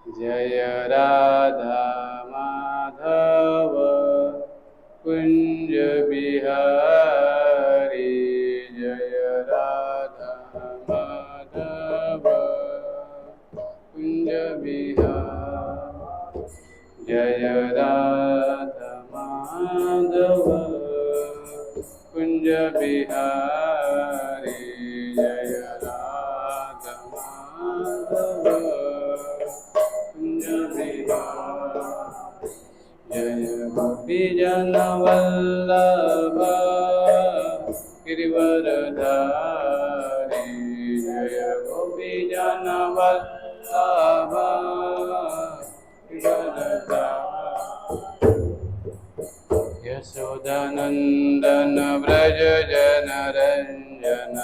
जय राधा माधव कुंज बिहारी। जय राधा माधव कुंज बिहारी। जय राधा माधव कुंज बिहारी। जय राधा माधव कुंज बिहारी। जय गोपीजन वल्लभ गिरिवरधारी। जय गोपीजन वल्लभ गिरिवरधारी। यशोदानंदन व्रज जनरंजन।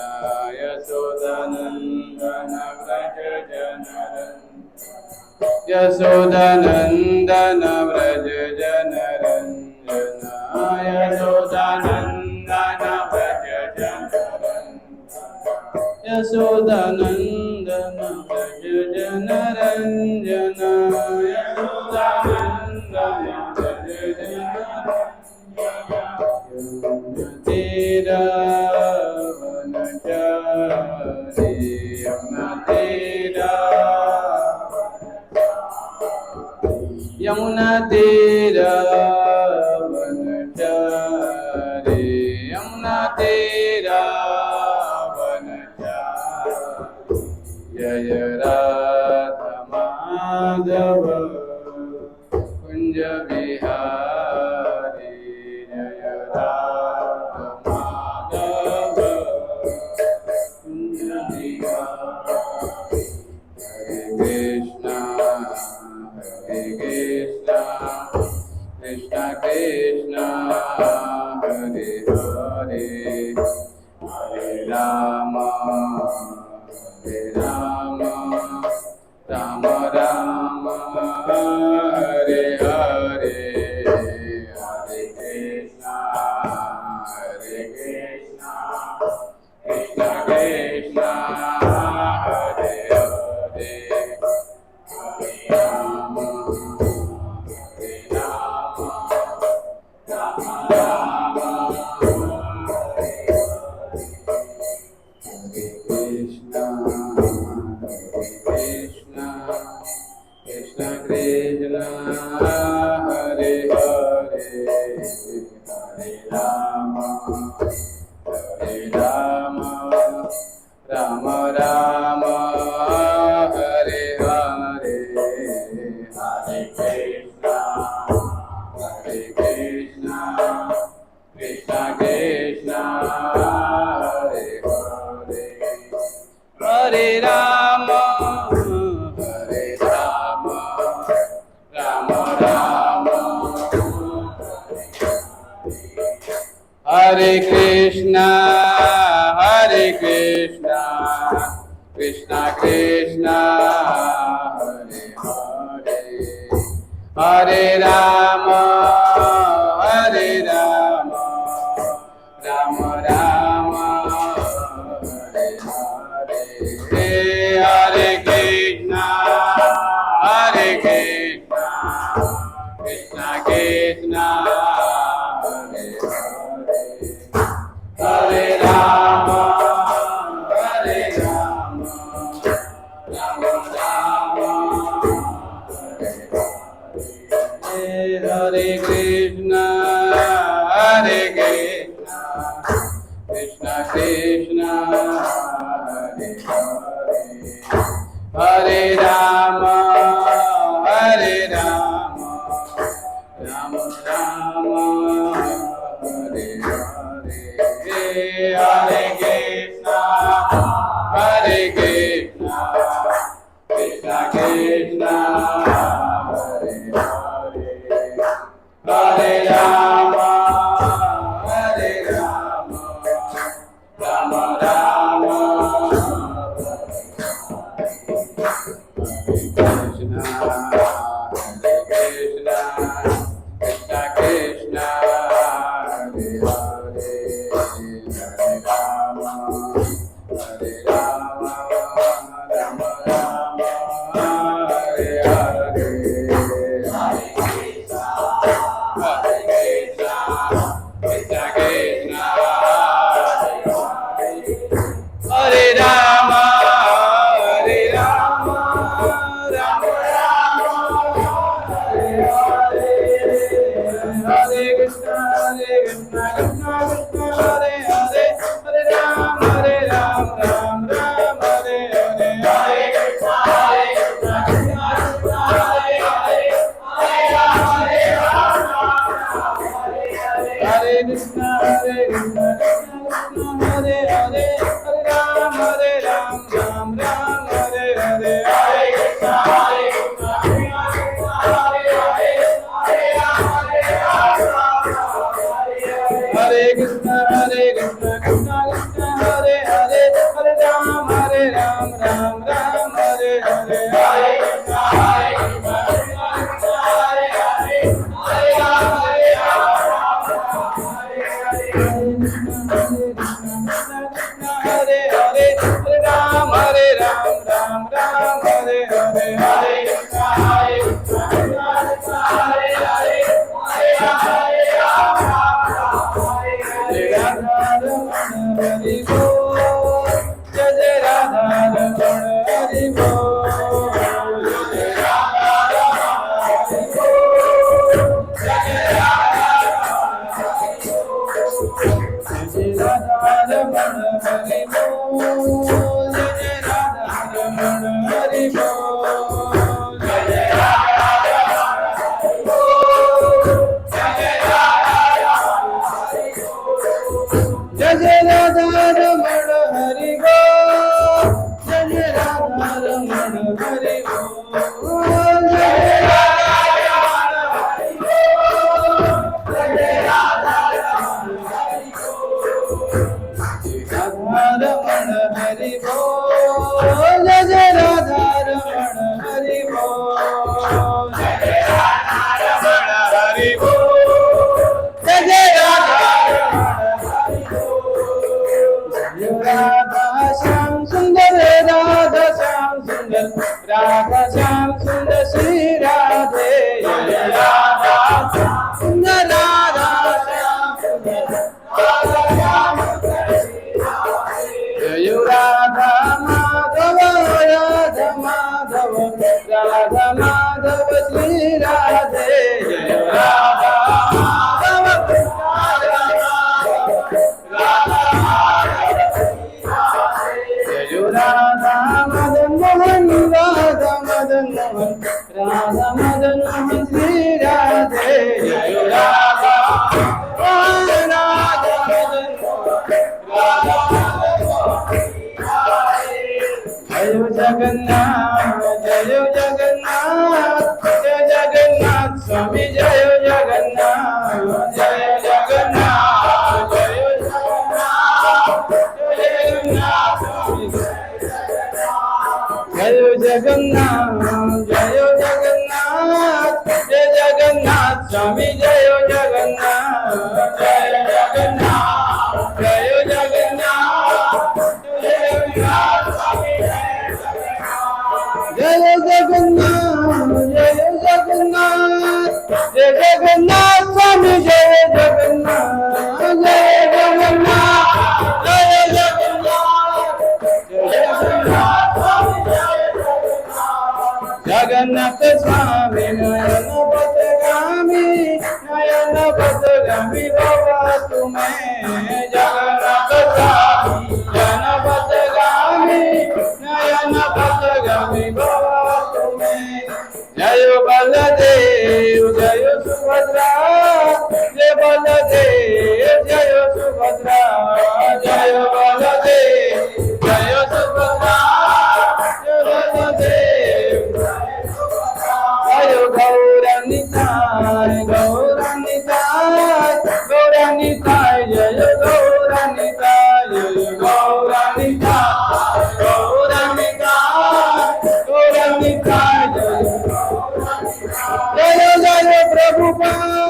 यशोदानंदन व्रज जनरंजन। यशोदानंदन व्रज जनरंजन। यशोदानंदन व्रज जनरंजन। यशोदानंदन व्रज जनरंजन। यशोदानंदन व्रज जनरंजन। तेरा वनचारी यमुना तेरा। यमुना तेरा वनचारी। यमुना तेरा वनचारी। जय राधा माधव कुंज बिहारी। जय राधा माधव कुंज बिहारी। हरे कृष्णा कृष्णा कृष्णा हरे हरे। हरे राम राम राम हरे हरे। हरे कृष्णा कृष्णा कृष्णा हरे हरे। हरे राम राम राम हरे हरे। हरे कृष्णा कृष्णा कृष्णा हरे हरे। हरे राम राम राम हरे हरे। हरे कृष्णा कृष्णा कृष्णा हरे हरे। हरे राम राम राम हरे कृष्णा कृष्णा कृष्णा हरे हरे। हरे राम राम राम हरे हरे। हरे कृष्णा कृष्णा कृष्णा हरे हरे। हरे राम राम राम हरे हरे। हरे कृष्णा कृष्णा कृष्णा हरे हरे। हरे राम राम राम हरे हरे। हरे कृष्णा कृष्णा कृष्णा हरे हरे। हरे राम राम राम हरे कृष्णा कृष्णा कृष्णा हरे हरे। हरे Ram Ram Ram Hare Hare. Ram Hare Krishna Krishna Krishna Hare Hare Hare Ram Ram Hare Hare Hare Krishna Krishna Krishna Hare Hare Hare Ram Hare Krishna Krishna Krishna Hare Hare Hare Ram Ram Hare Hare Hare Krishna Krishna Krishna Hare Hare Hare Ram Hare Krishna Krishna Krishna Hare Hare Hare Ram Hare Ram Hare Hare Hare Krishna Krishna Krishna Hare Hare Hare Ram Hare Hare Hare Ram Hare Ram Hare Hare Hare Krishna Krishna Krishna Hare Hare Hare Ram Hare Hare Bol Jai Jai Radha Raman Hari Bol Jai Radha Hari Bol Jai Jai Radha Raman Hari Bol Jai Jai Radha Raman Hari Bol Jai Jai Jai Jai Radha Raman Hari Bol Jai Jai Radha Raman Hari Bol Jai Jai Radha Raman Hari Bol Jai Jai Radha Raman Hari Bol Jai Jai Radha Raman Hari Bol Jai Jai Radha Radha Shyam Sundar Radha Shyam Sundar Radha Shyam Sundar Shri Radhe Radha Shyam Sundar Radha Shyam Sundar Radha Shyam Sundar Shri Radhe Radha Madhava Radha Madhava Radha Madhava Shri Radhe Radha Madhava Radha Madan Mohan Radha Madan Mohan Radha Madan Mohan Shri Radhe Radha Radha Madan Mohan Radha Madan Mohan Jayo Jagannath Jayo Jagannath Jai Jagannath Swami Jayo Jagannath Jayo Jagannath Jayo Jagannath Jayo Jagannath Swami Jayo Jagannath Jayo Jagannath Jai Jagannath Swami Jayo Jagannath Jayo Jagannath Jayo Jagannath Jayo Jagannath Swami Jayo Jagannath Jayo Jagannath Jai Jagannath Swami Jayo Jagannath Jayo Jagannath Jayo Jagannath Jayo Jagannath Swami Jagannath Swami Nayana Patagami Baba Tumhe Jagannath Swami Nayana Patagami Baba Tumhe Jayo Baladev Jayo Subhadra Jai Baladev Jayo Subhadra Jayo Baladev Jayo Subhadra Jayo Baladev Jayo Gauranitai Gauranitai Gauranitai Jayo Gauranitai Jayo Gauranitai Gauranitai Gauranitai Jayo Jayo Prabhupada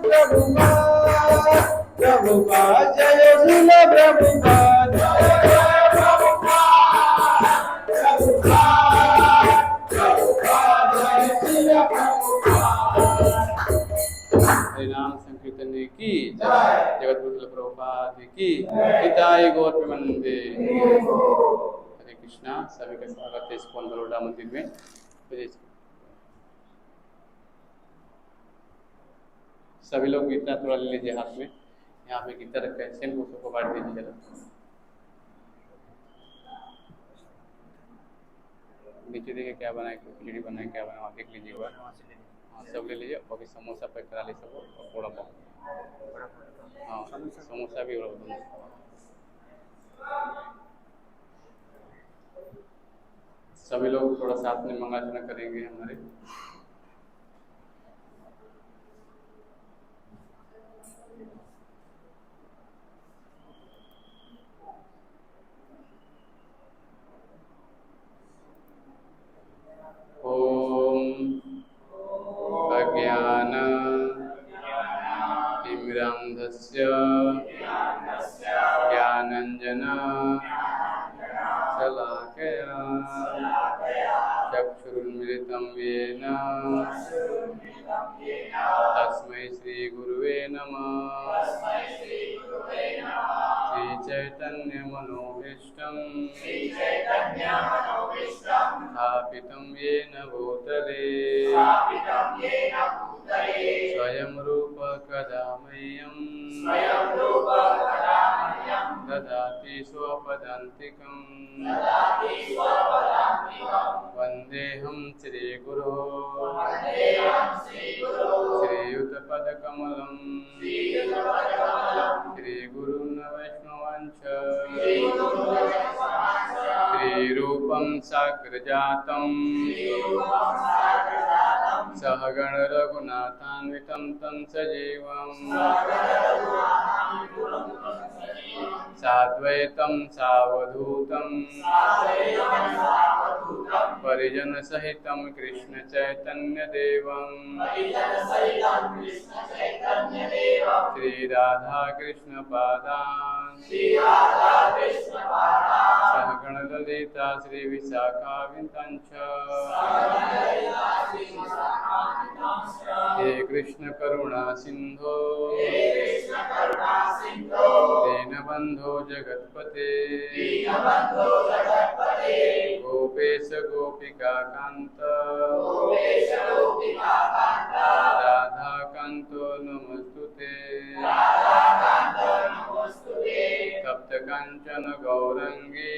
Prabhupada Prabhupada Jayo Srila Prabhupada Jayo Prabhupada Prabhupada Prabhupada Jayo Srila Prabhupada हरिनाम संकीर्तन की जगत गुरु प्रभुपाद की हिताय गौर प्रेमानंदे हरे कृष्णा। सभी का स्वागत है इस 15 मंदिर में। सभी लोग गीता थोड़ा ले लीजिए हाथ में, यहाँ पे गीता रखा है, सेम को बांट दीजिए जरा। नीचे देखिए क्या बनाए, खिचड़ी बनाए, क्या बनाए वहाँ देख लीजिए एक बार। हाँ सब ले लीजिए, बाकी समोसा पैक करा ली सब, और थोड़ा पाव। हाँ समोसा भी और दोनों। सभी लोग थोड़ा साथ में मंगाचना करेंगे हमारे। अज्ञान तिमिरान्धस्य ज्ञानञ्जन शलाकया चक्षुरुन्मिलितं येन तस्मै श्रीगुरुवे नमः। श्रीचैतन्यमनोभीष्टं स्थापितं येन भूतले स्वयं रूप कदा मह्यं ददाति स्वपदान्तिकं। वन्देऽहं श्रीगुरो श्रीयुतपदकमलं श्रीगुरून् वैष्णवांश्च श्रीरूपं साग्रजातं सहगण रघुनाथान्वितं तं सजीवं साद्वैतं सावधूतं परिजनसहितं कृष्ण चैतन्यदेवं श्रीराधा कृष्ण पादान् सहगण ललिता श्री विशाखान्वितांश्च। हे कृष्ण करुणा सिंधो दीनबंधो जगत्पते गोपेश गोपिका कांत राधा कांतो नमस्तुते। तप्त कांचन गौरंगी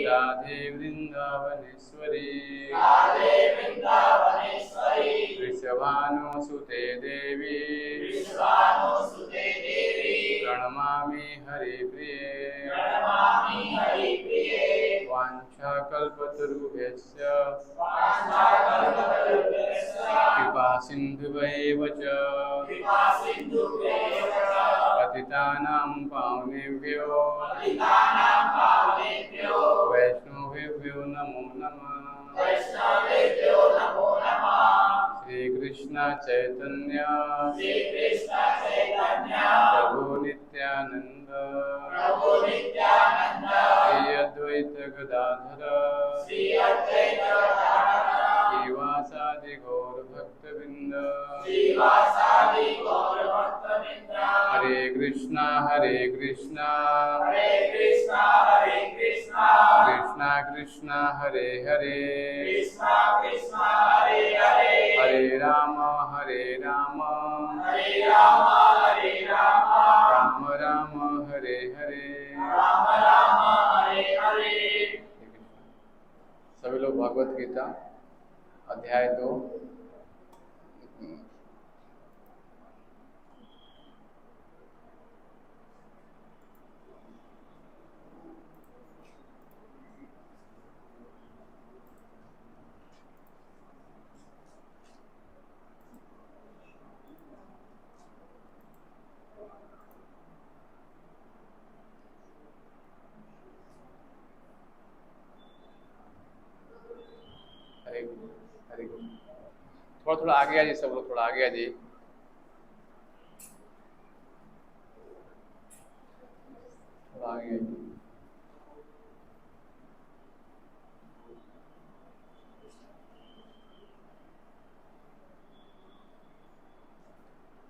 राधे वृंदावनेश्वरी वृषभानुसुते देवी प्रणमामि हरिप्रिये। वाञ्छाकल्पतरुभ्यश्च कृपा सिन्धुभ्यैव च पतितानां पावनेभ्यो वैष्णवेभ्यो नमो नमः। श्री कृष्ण चैतन्य प्रभु नित्यानंद श्री अद्वैत गदाधर श्रीवासादि गौर भक्तवृंद। हरे कृष्णा कृष्णा कृष्णा हरे हरे हरे राम राम राम हरे हरे। सभी लोग भगवत गीता अध्याय 2 थोड़ा आगे आ जाइए, सब लोग थोड़ा आगे आ जाइए। थोड़ा आगे आइए।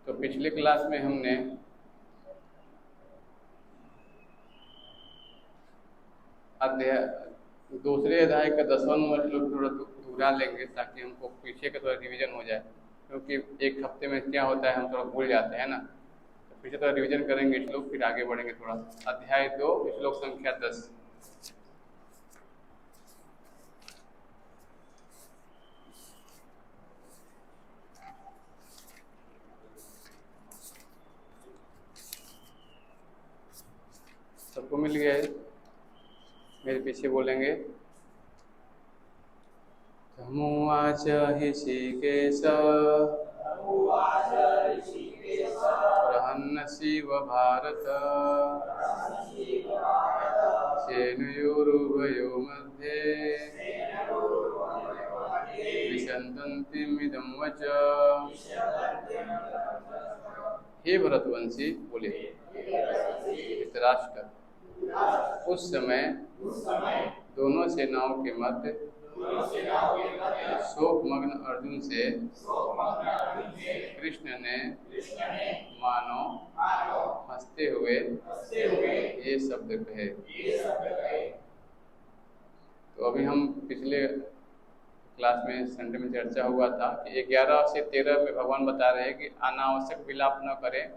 तो पिछले क्लास में हमने दूसरे अध्याय का 10वां नंबर श्लोक थोड़ा दोहरा लेंगे ताकि हमको पीछे का थोड़ा रिवीजन हो जाए, क्योंकि एक हफ्ते में क्या होता है हम थोड़ा भूल जाते हैं ना। तो पीछे थोड़ा रिवीजन करेंगे श्लोक, फिर आगे बढ़ेंगे थोड़ा। अध्याय 2 श्लोक संख्या 10। सबको मिल गया है? मेरे पीछे बोलेंगे। तमुवाच ऋषिकेश प्रहन्नसीव भारत सेनयोरुभयो मध्ये विसंतन्तिमिदं वच। हे भरतवंशी बोले, धृतराष्ट्र, उस समय दोनों सेनाओं के मध्य शोकमग्न अर्जुन से कृष्ण ने मानो हंसते हुए ये शब्द कहे। तो अभी हम पिछले क्लास में संडे में चर्चा हुआ था कि 11 से 13 में भगवान बता रहे हैं कि अनावश्यक विलाप न करें,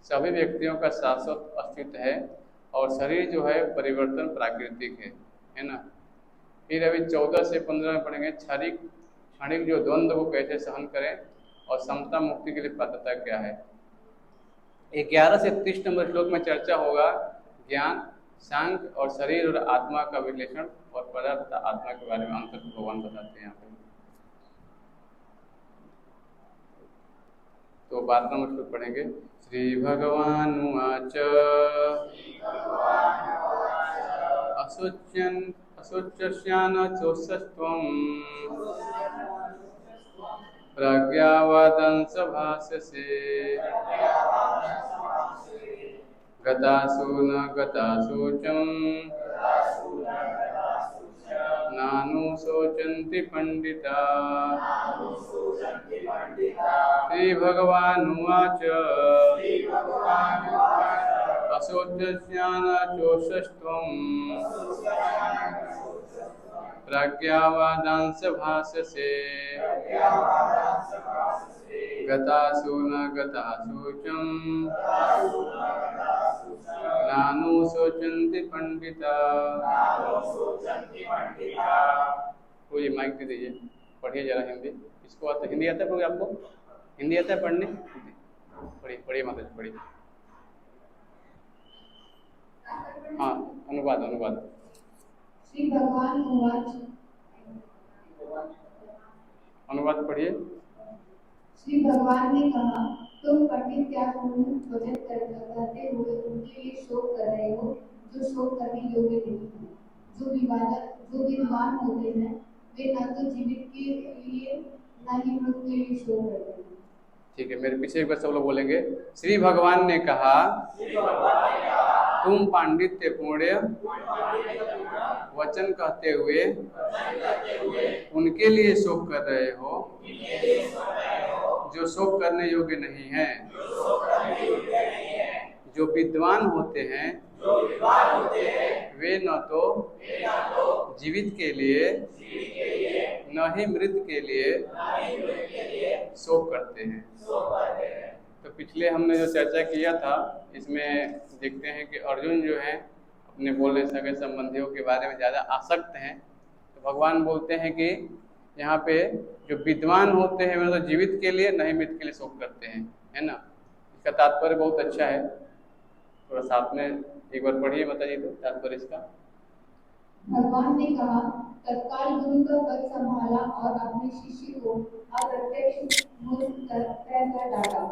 सभी व्यक्तियों का शाश्वत अस्तित्व है और शरीर जो है परिवर्तन प्राकृतिक है ना। फिर अभी 14 से 15 में पढ़ेंगे क्षणिक जो द्वंद्व को कैसे सहन करें और समता मुक्ति के लिए पात्रता क्या है। 11 से 30 नंबर श्लोक में चर्चा होगा ज्ञान, सांख्य और शरीर और आत्मा का विश्लेषण और पदार्थ आत्मा के बारे में अंतर भगवान बताते हैं यहाँ पे। तो 12 नंबर श्लोक पढ़ेंगे। श्री भगवान उवाच असोच्यस्यानचोत्सस्त्वं प्रज्ञावादंस भाषसे गतासु न गताशोचं नानुशोचन्ति पंडिता। श्री भगवानुवाच असोच्यस्यानचोत्सस्त्वं प्रज्ञावादांस भाषसे गतासु न गताशोचं नानुशोचन्ति पंडिता। कोई माइक दे दीजिए, पढ़िए जरा हिंदी। इसको आता हिंदी आता है आपको? हिंदी आता है पढ़ने? पढ़िए पढ़िए माता जी पढ़िए। हाँ अनुवाद। श्री भगवान उवाच। अनुवाद पढ़िए। श्री भगवान ने कहा, तुम पंडित क्या भोजन करते हुए उनके लिए शोक कर रहे हो जो शोक करने योग्य नहीं है। जो विद्वान होते हैं वे न तो जीवित के लिए न ही मृत के लिए शोक करते हैं। ठीक है, मेरे पीछे एक बार सब लोग बोलेंगे। श्री भगवान ने कहा, तुम पांडित्य पूर्ण वचन कहते हुए उनके लिए शोक कर रहे हो जो शोक करने योग्य नहीं है। जो विद्वान होते हैं वे न तो जीवित के लिए न ही मृत के लिए शोक करते हैं। तो पिछले हमने जो चर्चा किया था इसमें देखते हैं कि अर्जुन जो है अपने बोलने सगे संबंधियों के बारे में ज़्यादा आसक्त हैं। तो भगवान बोलते हैं कि यहाँ पे जो विद्वान होते हैं वे तो जीवित के लिए नहीं मृत के लिए शोक करते हैं, है ना। इसका तात्पर्य बहुत अच्छा है, थोड़ा साथ में एक बार पढ़िए बताइए तो तात्पर्य इसका। भगवान ने कहा, तत्काल गुरु का पद संभाला और अपने शिष्य को अप्रत्यक्ष मुझ कर डाला।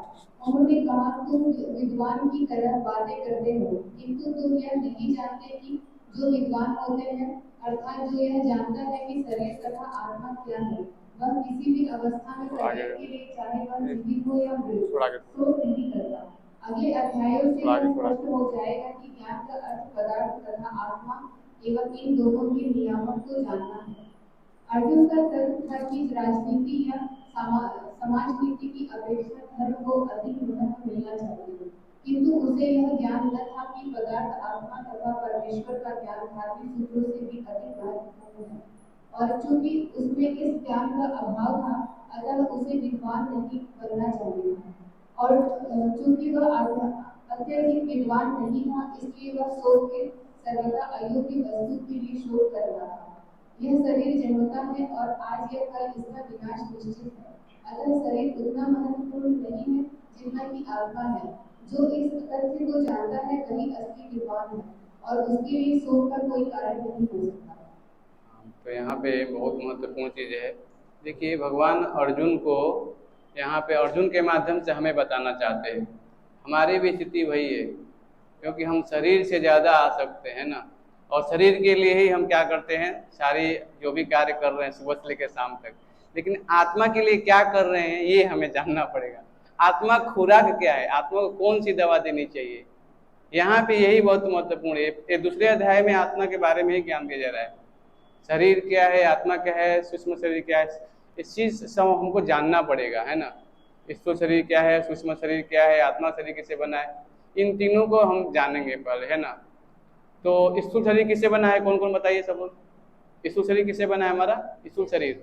उन्होंने कहा, तुम विद्वान की तरह बातें करते हो, किंतु तुम यह नहीं जानते कि जो विद्वान होते हैं अर्थात जो यह जानता है कि शरीर तथा आत्मा क्या है, वह किसी भी अवस्था में शरीर के लिए चाहे वह जीवित हो या मृत शोक नहीं करता। अगले अध्यायों से यह स्पष्ट हो जाएगा कि ज्ञान का अर्थ पदार्थ तथा आत्मा एवं इन दोनों के नियामक को जानना है। अर्जुन का तर्क था कि राजनीति या समाज नीति की अपेक्षा धर्म को अधिक महत्व मिलना चाहिए, किंतु उसे यह ज्ञान न था कि पदार्थ आत्मा तथा परमेश्वर का ज्ञान धार्मिक सूत्रों से भी अधिक महत्वपूर्ण है। और चूंकि उसमें इस ज्ञान का अभाव था, अतः उसे विद्वान नहीं बनना चाहिए। और चूंकि वह अत्यधिक विद्वान नहीं था, इसलिए वह सोच के सर्वदा अयोग्य वस्तु के लिए शोध कर रहा था। यह शरीर जन्मता है और आज या कल इसका विनाश निश्चित है। अतः शरीर उतना महत्वपूर्ण नहीं है जितना कि आत्मा है। जो इस तथ्य को जानता है वही असली विद्वान है और उसके लिए शोक का कोई कारण नहीं हो सकता। तो यहाँ पे बहुत महत्वपूर्ण चीज़ है। देखिए भगवान अर्जुन को यहाँ पे अर्जुन के माध्यम से हमें बताना चाहते हैं। हमारी भी स्थिति वही है, क्योंकि हम शरीर से ज़्यादा आसक्त हैं ना, और शरीर के लिए ही हम क्या करते हैं, सारी जो भी कार्य कर रहे हैं सुबह से लेकर शाम तक। लेकिन आत्मा के लिए क्या कर रहे हैं ये हमें जानना पड़ेगा। आत्मा खुराक क्या है, आत्मा को कौन सी दवा देनी चाहिए, यहाँ पे यही बहुत महत्वपूर्ण है। ये दूसरे अध्याय में आत्मा के बारे में ही ज्ञान दिया जा रहा है। शरीर क्या है, आत्मा क्या है, सूक्ष्म शरीर क्या है, इस चीज सब हमको जानना पड़ेगा, है ना। स्थूल शरीर क्या है, सूक्ष्म शरीर क्या है, आत्मा शरीर किससे बना है, इन तीनों को हम जानेंगे पहले, है ना। तो स्थूल शरीर किससे बना है, कौन कौन बताइए सब लोग। स्थूल शरीर किससे बना है हमारा, स्थूल शरीर,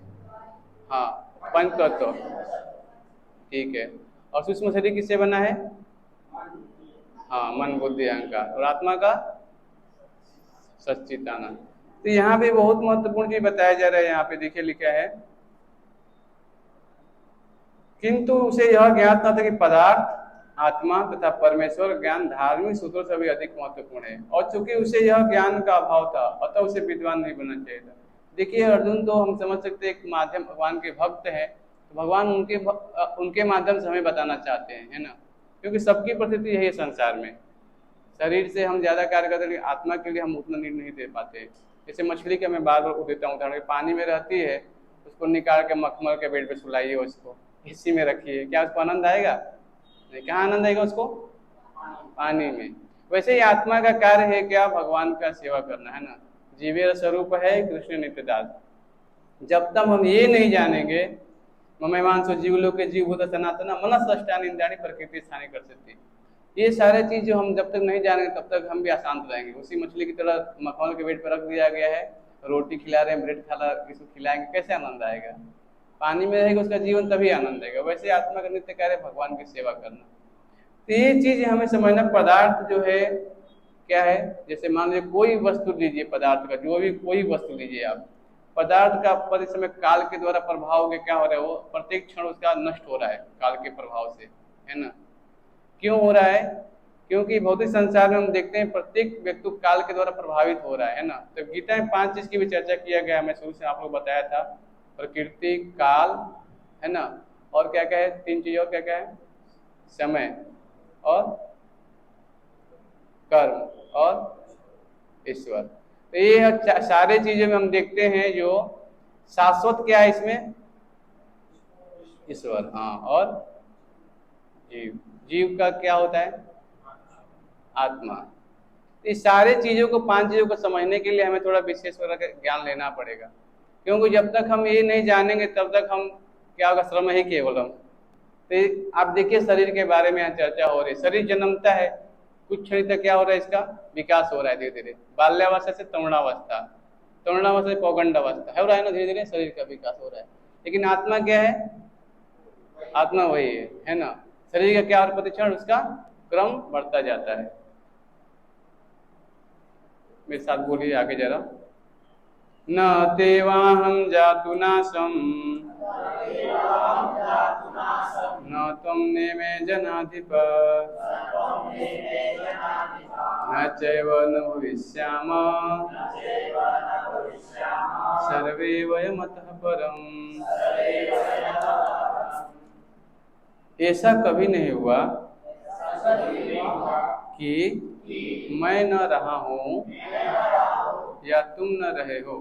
हाँ पंच तत्व, ठीक है। और सूक्ष्म शरीर किससे बना है, हाँ मन बुद्धि अहंकार, और आत्मा का सच्चिदानंद। तो यहाँ पे बहुत महत्वपूर्ण चीज बताया जा रहा है। यहाँ पे देखिए लिखा है, किंतु उसे यह ज्ञात न था कि पदार्थ आत्मा तथा परमेश्वर ज्ञान धार्मिक सूत्रों से भी अधिक महत्वपूर्ण है। और चूंकि उसे यह ज्ञान का अभाव था, अतः उसे विद्वान नहीं बनना चाहिए था। देखिए अर्जुन तो हम समझ सकते हैं एक माध्यम, भगवान के भक्त है, तो भगवान उनके माध्यम से हमें बताना चाहते हैं, है ना। क्योंकि सबकी परिस्थिति यही है संसार में, शरीर से हम ज्यादा कार्य करते हैं, आत्मा के लिए हम उतना निर्णय नहीं दे पाते। जैसे मछली के मैं बार बार देता हूँ उदाहरण, पानी में रहती है, उसको निकाल के मखमल के बेड पे सुलाइए, उसको एसी में रखिए, क्या उसको आनंद आएगा, नहीं। कहाँ आनंद आएगा उसको, पानी में। वैसे ही आत्मा का कार्य है क्या, भगवान का सेवा करना, है ना। जीवेर स्वरूप है कृष्ण नित्यदास। जब तक हम ये नहीं जानेंगे, ममेवांसो जीवलोके जीवभूत सनातना मनस्ष्टानि इंद्रियाणि प्रकृति स्थानी कर सकती, ये सारे चीज जो हम जब तक नहीं जानेंगे तब तक हम भी अशांत रहेंगे। उसी मछली की तरह मखमल के बेड पर रख दिया गया है, रोटी खिला रहे हैं, ब्रेड खिला, इसको खिलाएंगे, कैसे आनंद आएगा। पानी में रहेगा उसका जीवन, तभी आनंद आएगा। वैसे आत्मा का नित्य कार्य भगवान की सेवा करना। तो ये चीज हमें समझना, पदार्थ जो है क्या है, जैसे मान लीजिए कोई वस्तु लीजिए, पदार्थ का जो भी कोई वस्तु लीजिए आप, पदार्थ का पर समय काल के द्वारा प्रभाव के क्या हो रहा है, वो प्रत्येक क्षण उसका नष्ट हो रहा है काल के प्रभाव से, है ना। क्यों हो रहा है, क्योंकि भौतिक संसार में हम देखते हैं प्रत्येक व्यक्ति काल के द्वारा प्रभावित हो रहा है ना। तो गीता में 5 चीज की भी चर्चा किया गया, मैं शुरू से आप लोग बताया था, प्रकृति, काल, है ना, और क्या क्या है, 3 चीज और क्या क्या है, समय और कर्म और ईश्वर। तो ये सारे चीजों में हम देखते हैं जो शाश्वत क्या है इसमें, ईश्वर, हाँ, और जीव, जीव का क्या होता है, आत्मा। इस सारे चीजों को, 5 चीजों को समझने के लिए हमें थोड़ा विशेष ज्ञान लेना पड़ेगा, क्योंकि जब तक हम ये नहीं जानेंगे तब तक हम क्या होगा, श्रम ही केवल हम। तो आप देखिए शरीर के बारे में यहाँ चर्चा हो रही है। शरीर जन्मता है, कुछ क्षण तक क्या हो रहा है, इसका विकास हो रहा है धीरे धीरे, बाल्यावस्था से तरुणावस्था, तरुणावस्था से पौगंडावस्था हो रहा है ना, धीरे धीरे शरीर का विकास हो रहा है। लेकिन आत्मा क्या है, आत्मा वही है ना। शरीर का क्या और प्रतिक्षण उसका क्रम बढ़ता जाता है। मेरे साथ बोलिए आगे जरा, न तेवाहं जातु नासं न त्वं नेमे जनाधिप न चैव न भविष्याम सर्वे वयमतः परम्। ऐसा कभी नहीं हुआ कि मैं न रहा हूँ या तुम न रहे हो,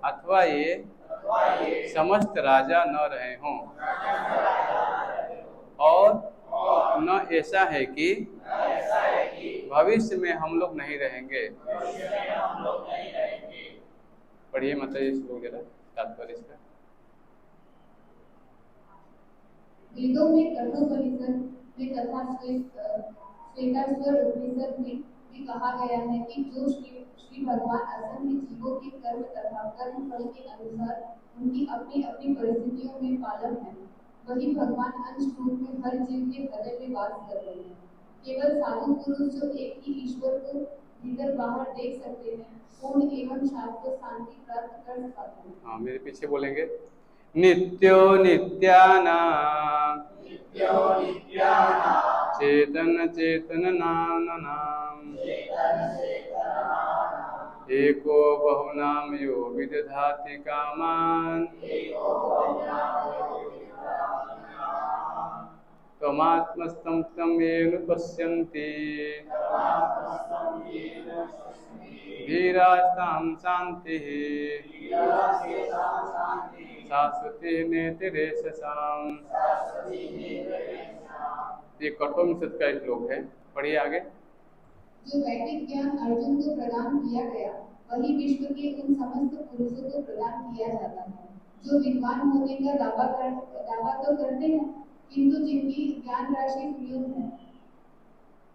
अथवा ये समस्त राजा न रहे हों, और न ऐसा है कि भविष्य में हम लोग नहीं रहेंगे। पढ़िए मतलब इस लोग जरा तात्पर्य इसका। वेदों में कठोपनिषद में तथा श्वेताश्वर उपनिषद में भी कहा गया है कि जो श्री भगवान असंख्य जीवों के कर्म तथा कर्म फल के अनुसार उनकी अपनी अपनी परिस्थितियों में पालक है, वही भगवान अंश रूप में हर जीव के हृदय में वास कर रहे हैं। केवल साधु पुरुष जो एक ही ईश्वर को भीतर बाहर देख सकते हैं, पूर्ण एवं शाश्वत शांति प्राप्त कर पाते हैं। हाँ, मेरे पीछे बोलेंगे। नित्यो नित्यानां चेतन चेतनानां एको बहुनाम यो विदधाति कामान् त्वमात्मस्थं तं येन पश्यन्ति धीरास्तां शान्तिः शाश्वती नेतिरेषसाम्। ये कठोपनिषद का श्लोक है, पढ़िए आगे। जो वैदिक ज्ञान अर्जुन को प्रदान किया गया, वही विश्व के उन समस्त पुरुषों को प्रदान किया जाता है जो विद्वान होने का दावा तो करते हैं, किंतु जिनकी ज्ञान राशि क्षुद्र है।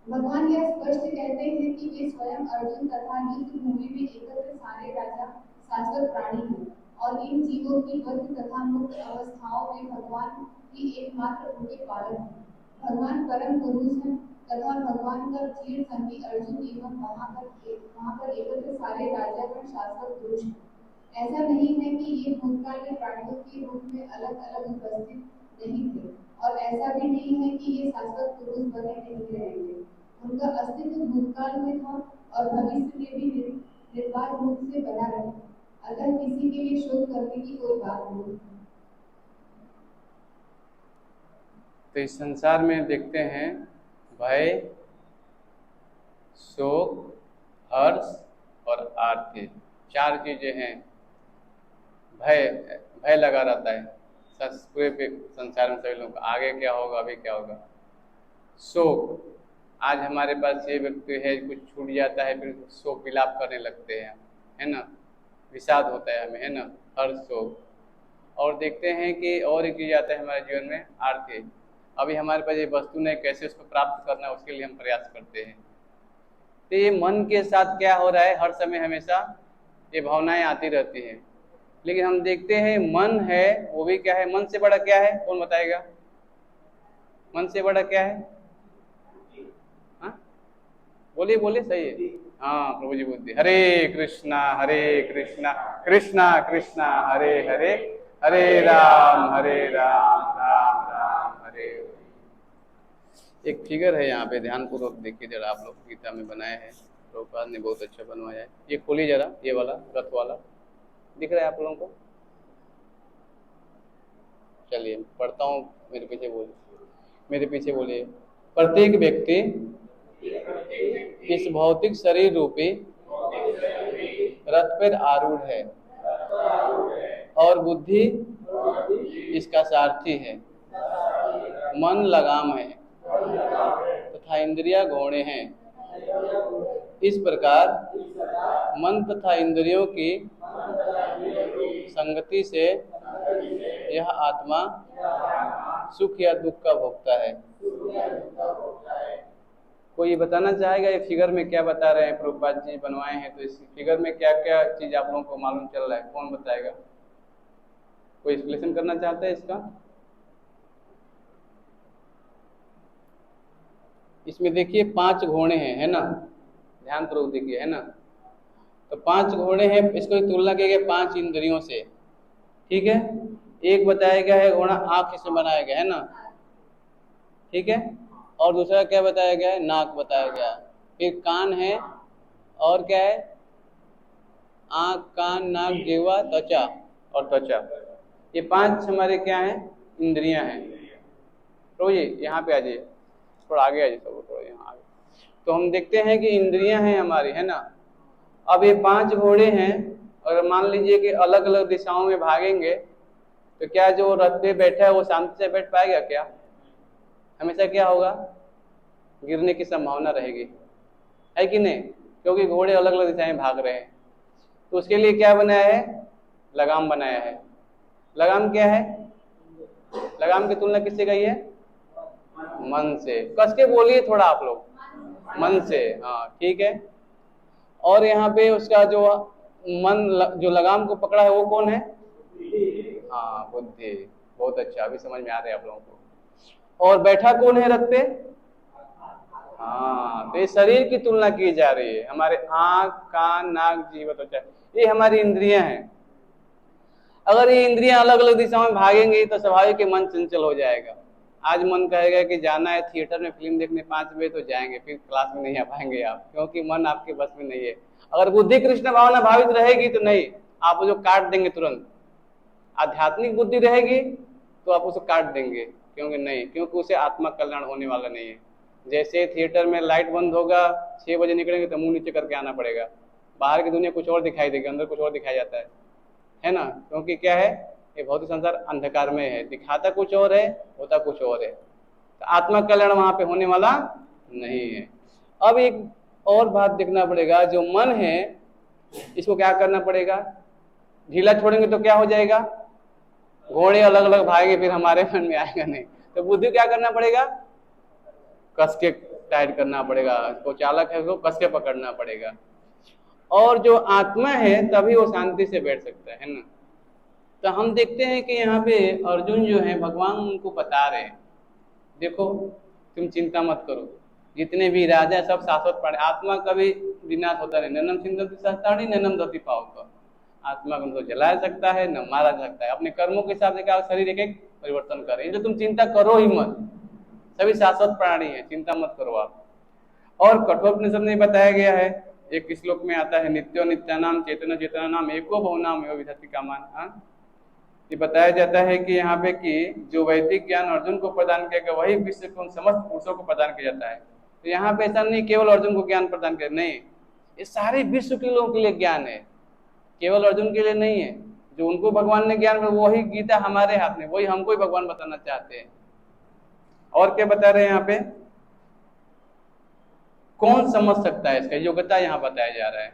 भगवान यह स्पष्ट कहते हैं कि वे स्वयं अर्जुन तथा युद्ध भूमि में एकत्र सारे राजा शाश्वत प्राणी हैं और इन जीवों की बद्ध तथा मुक्त अवस्थाओं में भगवान ही एकमात्र उनके पालक हैं। भगवान परम पुरुष हैं तथा भगवान का चिर संगी अर्जुन एवं वहाँ पर एकत्र सारे राजागण शाश्वत पुरुष हैं। ऐसा नहीं है कि ये भूतकाल में प्राणियों के रूप में अलग अलग उपस्थित नहीं थे, और ऐसा भी नहीं है कि ये शाश्वत पुरुष बने नहीं रहेंगे। उनका अस्तित्व भूतकाल में था और भविष्य में भी निर्वाध रूप से बना रहे, अतः किसी के लिए शोक करने की कोई बात नहीं। तो इस संसार में देखते हैं भय, शोक, हर्ष और आरती, चार चीजें हैं। भय लगा रहता है पूरे संसार में सभी लोग, आगे क्या होगा, अभी क्या होगा। शोक, आज हमारे पास ये व्यक्ति है, कुछ छूट जाता है, फिर शोक विलाप करने लगते हैं, है ना, विषाद होता है हमें, है ना, हर्ष, शोक। और देखते हैं कि और एक चीज आता है हमारे जीवन में, आरती। अभी हमारे पास ये वस्तु नहीं, कैसे उसको प्राप्त करना है उसके लिए हम प्रयास करते हैं। तो ये मन के साथ क्या हो रहा है, हर समय हमेशा ये भावनाएं आती रहती हैं। लेकिन हम देखते हैं मन है वो भी क्या है, मन से बड़ा क्या है, कौन बताएगा? मन से बड़ा क्या है? हाँ बोलिए बोलिए, सही है। हाँ प्रभु जी बुद्धि। हरे कृष्णा कृष्णा कृष्णा हरे हरे, हरे राम राम राम हरे। एक फिगर है यहाँ पे, ध्यान पूर्वक देखिए जरा, आप लोग गीता में बनाए हैं, प्रभुपाद ने बहुत अच्छा बनवाया है। ये खोलिए जरा, ये वाला रथ वाला दिख रहा है आप लोगों को? चलिए पढ़ता हूँ, मेरे पीछे बोलिए। प्रत्येक व्यक्ति इस भौतिक शरीर रूपी रथ पर आरूढ़ है और बुद्धि इसका सारथी है। मन लगाम है तथा इंद्रियां घोड़े हैं। इस प्रकार मन तथा इंद्रियों की संगति से यह आत्मा सुख या दुख का भोगता है। कोई ये बताना चाहेगा ये फिगर में क्या बता रहे हैं? प्रभुपाद जी बनवाए हैं, तो इस फिगर में क्या क्या चीज आप लोगों को मालूम चल रहा है, कौन बताएगा? कोई एक्सप्लेनेशन करना चाहता है इसका? इसमें देखिए 5 घोड़े हैं, है ना, ध्यान पूर्वक देखिए, है ना। तो 5 घोड़े हैं, इसको तुलना किया गया 5 इंद्रियों से, ठीक है। एक बताया गया है घोड़ा आंख से बनाया गया है ना, ठीक है। और दूसरा क्या बताया गया है? नाक बताया गया। फिर कान है, और क्या है? आंख, कान, नाक, जिह्वा, त्वचा और त्वचा। ये 5 हमारे क्या हैं? इंद्रियां हैं। तो ये यहाँ पे आ जाइए, थोड़ा आगे आ जाइए, सब थोड़ा यहाँ आगे। तो हम देखते हैं कि इंद्रियां हैं हमारी, है ना। अब ये 5 घोड़े हैं, और मान लीजिए कि अलग अलग दिशाओं में भागेंगे, तो क्या जो रथ पे बैठा है वो शांति से बैठ पाएगा क्या? हमेशा क्या होगा? गिरने की संभावना रहेगी, है कि नहीं, क्योंकि घोड़े अलग अलग दिशाएं में भाग रहे हैं। तो उसके लिए क्या बनाया है? लगाम बनाया है। लगाम क्या है? लगाम की तुलना किससे गई है? मन से। कस के बोलिए थोड़ा आप लोग, मन से। हाँ ठीक है। और यहाँ पे उसका जो जो लगाम को पकड़ा है वो कौन है? हाँ बुद्धि। बहुत अच्छा, अभी समझ में आ रहा है आप लोगों को। और बैठा कौन है रथ पे? हाँ, तो ये शरीर की तुलना की जा रही है। हमारे आंख, कान, नाक, जीभ, त्वचा, ये हमारी इंद्रियां हैं। अगर ये इंद्रियां अलग अलग दिशाओं में भागेंगी तो स्वाभाविक ही मन चंचल हो जाएगा। आज मन कहेगा कि जाना है थिएटर में फिल्म देखने 5 बजे, तो जाएंगे, फिर क्लास में नहीं आ पाएंगे आप, क्योंकि मन आपके बस में नहीं है। अगर बुद्धि कृष्ण भावना भावित रहेगी तो नहीं, आप जो काट देंगे तुरंत। आध्यात्मिक बुद्धि रहेगी तो आप उसे काट देंगे, क्योंकि नहीं, क्योंकि उसे आत्मा कल्याण होने वाला नहीं है। जैसे थिएटर में लाइट बंद होगा, 6 बजे निकलेंगे तो मुंह नीचे करके आना पड़ेगा। बाहर की दुनिया कुछ और दिखाई देगी, अंदर कुछ और दिखाया जाता है ना। क्योंकि क्या है, ये भौतिक संसार अंधकार में है, दिखाता कुछ और है, होता कुछ और है। तो आत्मा कल्याण वहां पे होने वाला नहीं है। अब एक और बात देखना पड़ेगा, जो मन है इसको क्या करना पड़ेगा? ढीला छोड़ेंगे तो क्या हो जाएगा? घोड़े अलग अलग भागेंगे, फिर हमारे मन में आएगा नहीं। तो बुद्धि क्या करना पड़ेगा? कस के टाइट करना पड़ेगा, जो चालक है उसको कस के पकड़ना पड़ेगा। और जो आत्मा है तभी वो शांति से बैठ सकता है ना। तो हम देखते हैं कि यहाँ पे अर्जुन जो है, भगवान उनको बता रहे हैं, देखो तुम चिंता मत करो, जितने भी राजा सब शाश्वत प्राणी, आत्मा कभी विनाश होता नहीं। ननम सिंधति सहस्त्राणी ननम दति पावक। आत्मा को न जलाया सकता है न मारा जा सकता है। अपने कर्मों के हिसाब से क्या शरीर एक एक परिवर्तन करे, तो तुम चिंता करो ही मत, सभी शाश्वत प्राणी है, चिंता मत करो आप। और कठोपनिषद में बताया गया है, एक श्लोक में आता है, नित्यो नित्यानाम चेतन चेतना नाम एको भवनाम एवं विधत्ति कामान। ये बताया जाता है कि यहाँ पे कि जो वैदिक ज्ञान अर्जुन को प्रदान किया गया वही विश्व के उन समस्त पुरुषों को प्रदान किया जाता है। तो यहाँ पे ऐसा नहीं केवल अर्जुन को ज्ञान प्रदान किया, नहीं, ये सारे विश्व के लोगों के लिए ज्ञान है, केवल अर्जुन के लिए नहीं है। जो उनको भगवान ने ज्ञान, वही गीता हमारे हाथ में, वही हमको ही भगवान बताना चाहते हैं। और क्या बता रहे हैं यहाँ पे? कौन समझ सकता है, इसका योग्यता यहाँ बताया जा रहा है।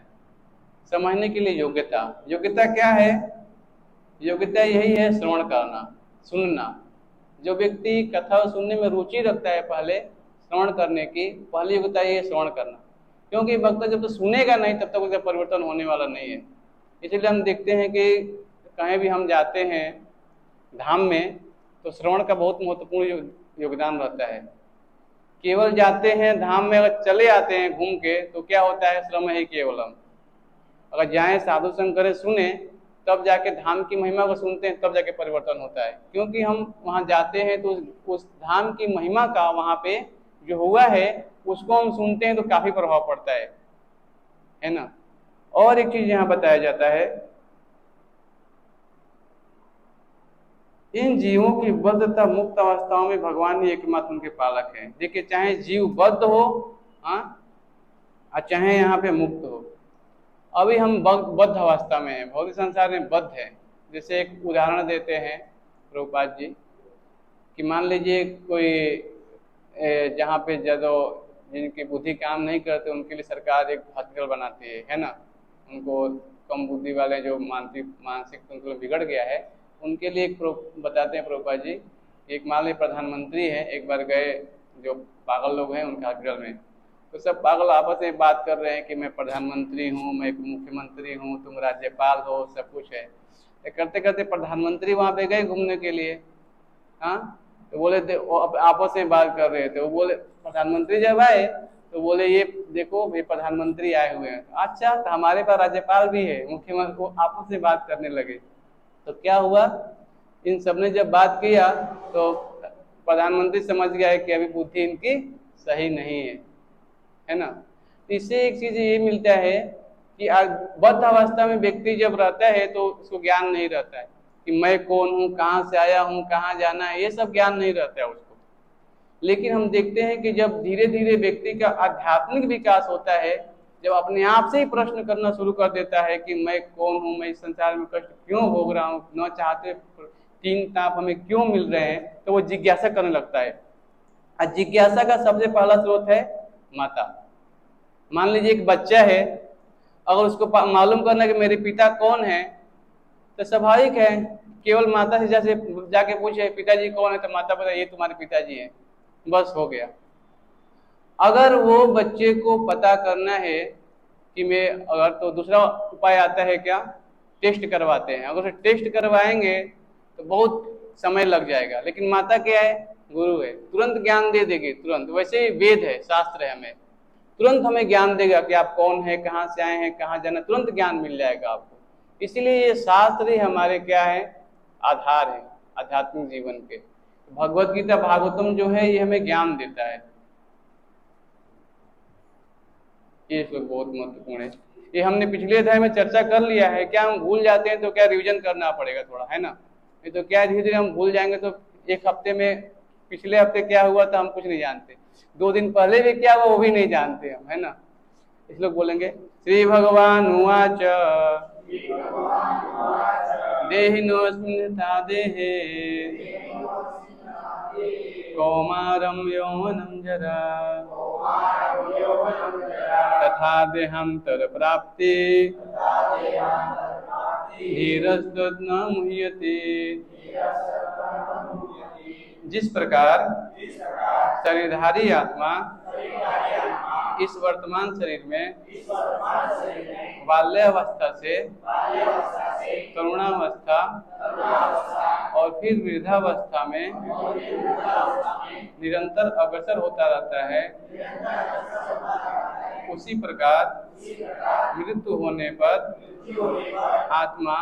समझने के लिए योग्यता, योग्यता क्या है? योग्यता यही है, श्रवण करना, सुनना। जो व्यक्ति कथा सुनने में रुचि रखता है, पहले श्रवण करने की पहली योग्यता ये श्रवण करना, क्योंकि भक्त जब तक सुनेगा नहीं तब तक उसका परिवर्तन होने वाला नहीं है। इसलिए हम देखते हैं कि कहीं भी हम जाते हैं धाम में तो श्रवण का बहुत महत्वपूर्ण योगदान रहता है। केवल जाते हैं धाम में, अगर चले आते हैं घूम के तो क्या होता है, श्रम ही केवलम। अगर जाएं साधु संग करें, सुने, तब जाके धाम की महिमा को सुनते हैं, तब जाके परिवर्तन होता है। क्योंकि हम वहाँ जाते हैं तो उस धाम की महिमा का वहाँ पे जो हुआ है उसको हम सुनते हैं तो काफी प्रभाव पड़ता है ना। और एक चीज यहाँ बताया जाता है, इन जीवों की बद्ध तथा मुक्त अवस्थाओं में भगवान ही एकमात्र उनके पालक हैं। देखिए, चाहे जीव बद्ध हो और चाहे यहाँ पे मुक्त हो। अभी हम बद्ध अवस्था में हैं, भौतिक संसार में बद्ध है। जैसे एक उदाहरण देते हैं प्रभुपाद जी कि मान लीजिए कोई जहाँ पे जिनकी बुद्धि काम नहीं करते उनके लिए सरकार एक हॉस्पिटल बनाती है ना। उनको कम बुद्धि वाले जो मानसिक संतुलन बिगड़ गया है उनके लिए एक बताते हैं प्रभुपाद जी। एक मान लीजिए प्रधानमंत्री है, एक बार गए जो पागल लोग हैं उनके हॉस्पिटल में, तो सब पागल आपस में बात कर रहे हैं कि मैं प्रधानमंत्री हूँ, मैं मुख्यमंत्री हूँ, तुम राज्यपाल हो, सब कुछ है। करते करते प्रधानमंत्री वहाँ पे गए घूमने के लिए, तो बोले थे वो आपस में बात कर रहे थे। वो बोले प्रधानमंत्री जब आए तो बोले ये देखो ये प्रधानमंत्री आए हुए हैं। अच्छा, तो हमारे पास राज्यपाल भी है, मुख्यमंत्री, वो आपस में बात करने लगे। तो क्या हुआ, इन सब ने जब बात किया तो प्रधानमंत्री समझ गया है कि अभी बुद्धि इनकी सही नहीं है ना। तो इससे एक चीज ये मिलता है कि बद्ध अवस्था में व्यक्ति जब रहता है तो उसको ज्ञान नहीं रहता है कि मैं कौन हूँ, कहाँ से आया हूँ, कहाँ जाना है, ये सब ज्ञान नहीं रहता है उसको। लेकिन हम देखते हैं कि जब धीरे धीरे व्यक्ति का आध्यात्मिक विकास होता है, जब अपने आप से ही प्रश्न करना शुरू कर देता है कि मैं कौन हूँ, मैं इस संसार में कष्ट क्यों भोग रहा हूँ, न चाहते तीन ताप हमें क्यों मिल रहे हैं, तो वो जिज्ञासा करने लगता है। और जिज्ञासा का सबसे पहला स्रोत है माता। मान लीजिए एक बच्चा है, अगर उसको मालूम करना कि मेरे पिता कौन है, तो स्वाभाविक है केवल माता से जैसे जाके पूछे पिताजी कौन है, तो माता बताए ये तुम्हारे पिताजी हैं। बस हो गया। अगर वो बच्चे को पता करना है कि मैं अगर, तो दूसरा उपाय आता है क्या, टेस्ट करवाते हैं। अगर टेस्ट करवाएंगे तो बहुत समय लग जाएगा, लेकिन माता क्या है, गुरु है, तुरंत ज्ञान दे देगी तुरंत। वैसे ही वेद है, शास्त्र है, हमें तुरंत हमें ज्ञान देगा कि आप कौन है, कहाँ से आए हैं, कहाँ जाना, तुरंत ज्ञान मिल जाएगा आपको। इसीलिए ये शास्त्र ही हमारे क्या है, आधार है आध्यात्मिक जीवन के। भगवत गीता भागवतम जो है ये हमें ज्ञान देता है। ये श्लोक बहुत महत्वपूर्ण है। ये हमने पिछले अध्याय में चर्चा कर लिया है। क्या हम भूल जाते हैं तो क्या रिवीजन करना पड़ेगा थोड़ा, है ना, नहीं तो क्या धीरे धीरे हम भूल जाएंगे। तो एक हफ्ते में, पिछले हफ्ते क्या हुआ था हम कुछ नहीं जानते, 2 दिन पहले भी क्या हुआ वो भी नहीं जानते हम, है ना। इस लोग बोलेंगे श्री भगवान उवाच देहिनोऽस्मिन् यथा देहे कौमारं यौवनं जरा तथा देहांतर प्राप्ति धीरस्तत् न मुह्यते। जिस प्रकार शरीरधारी आत्मा इस वर्तमान शरीर में बाल्यावस्था से तरुणावस्था और फिर वृद्धावस्था में निरंतर अग्रसर होता रहता है, उसी प्रकार मृत्यु होने पर आत्मा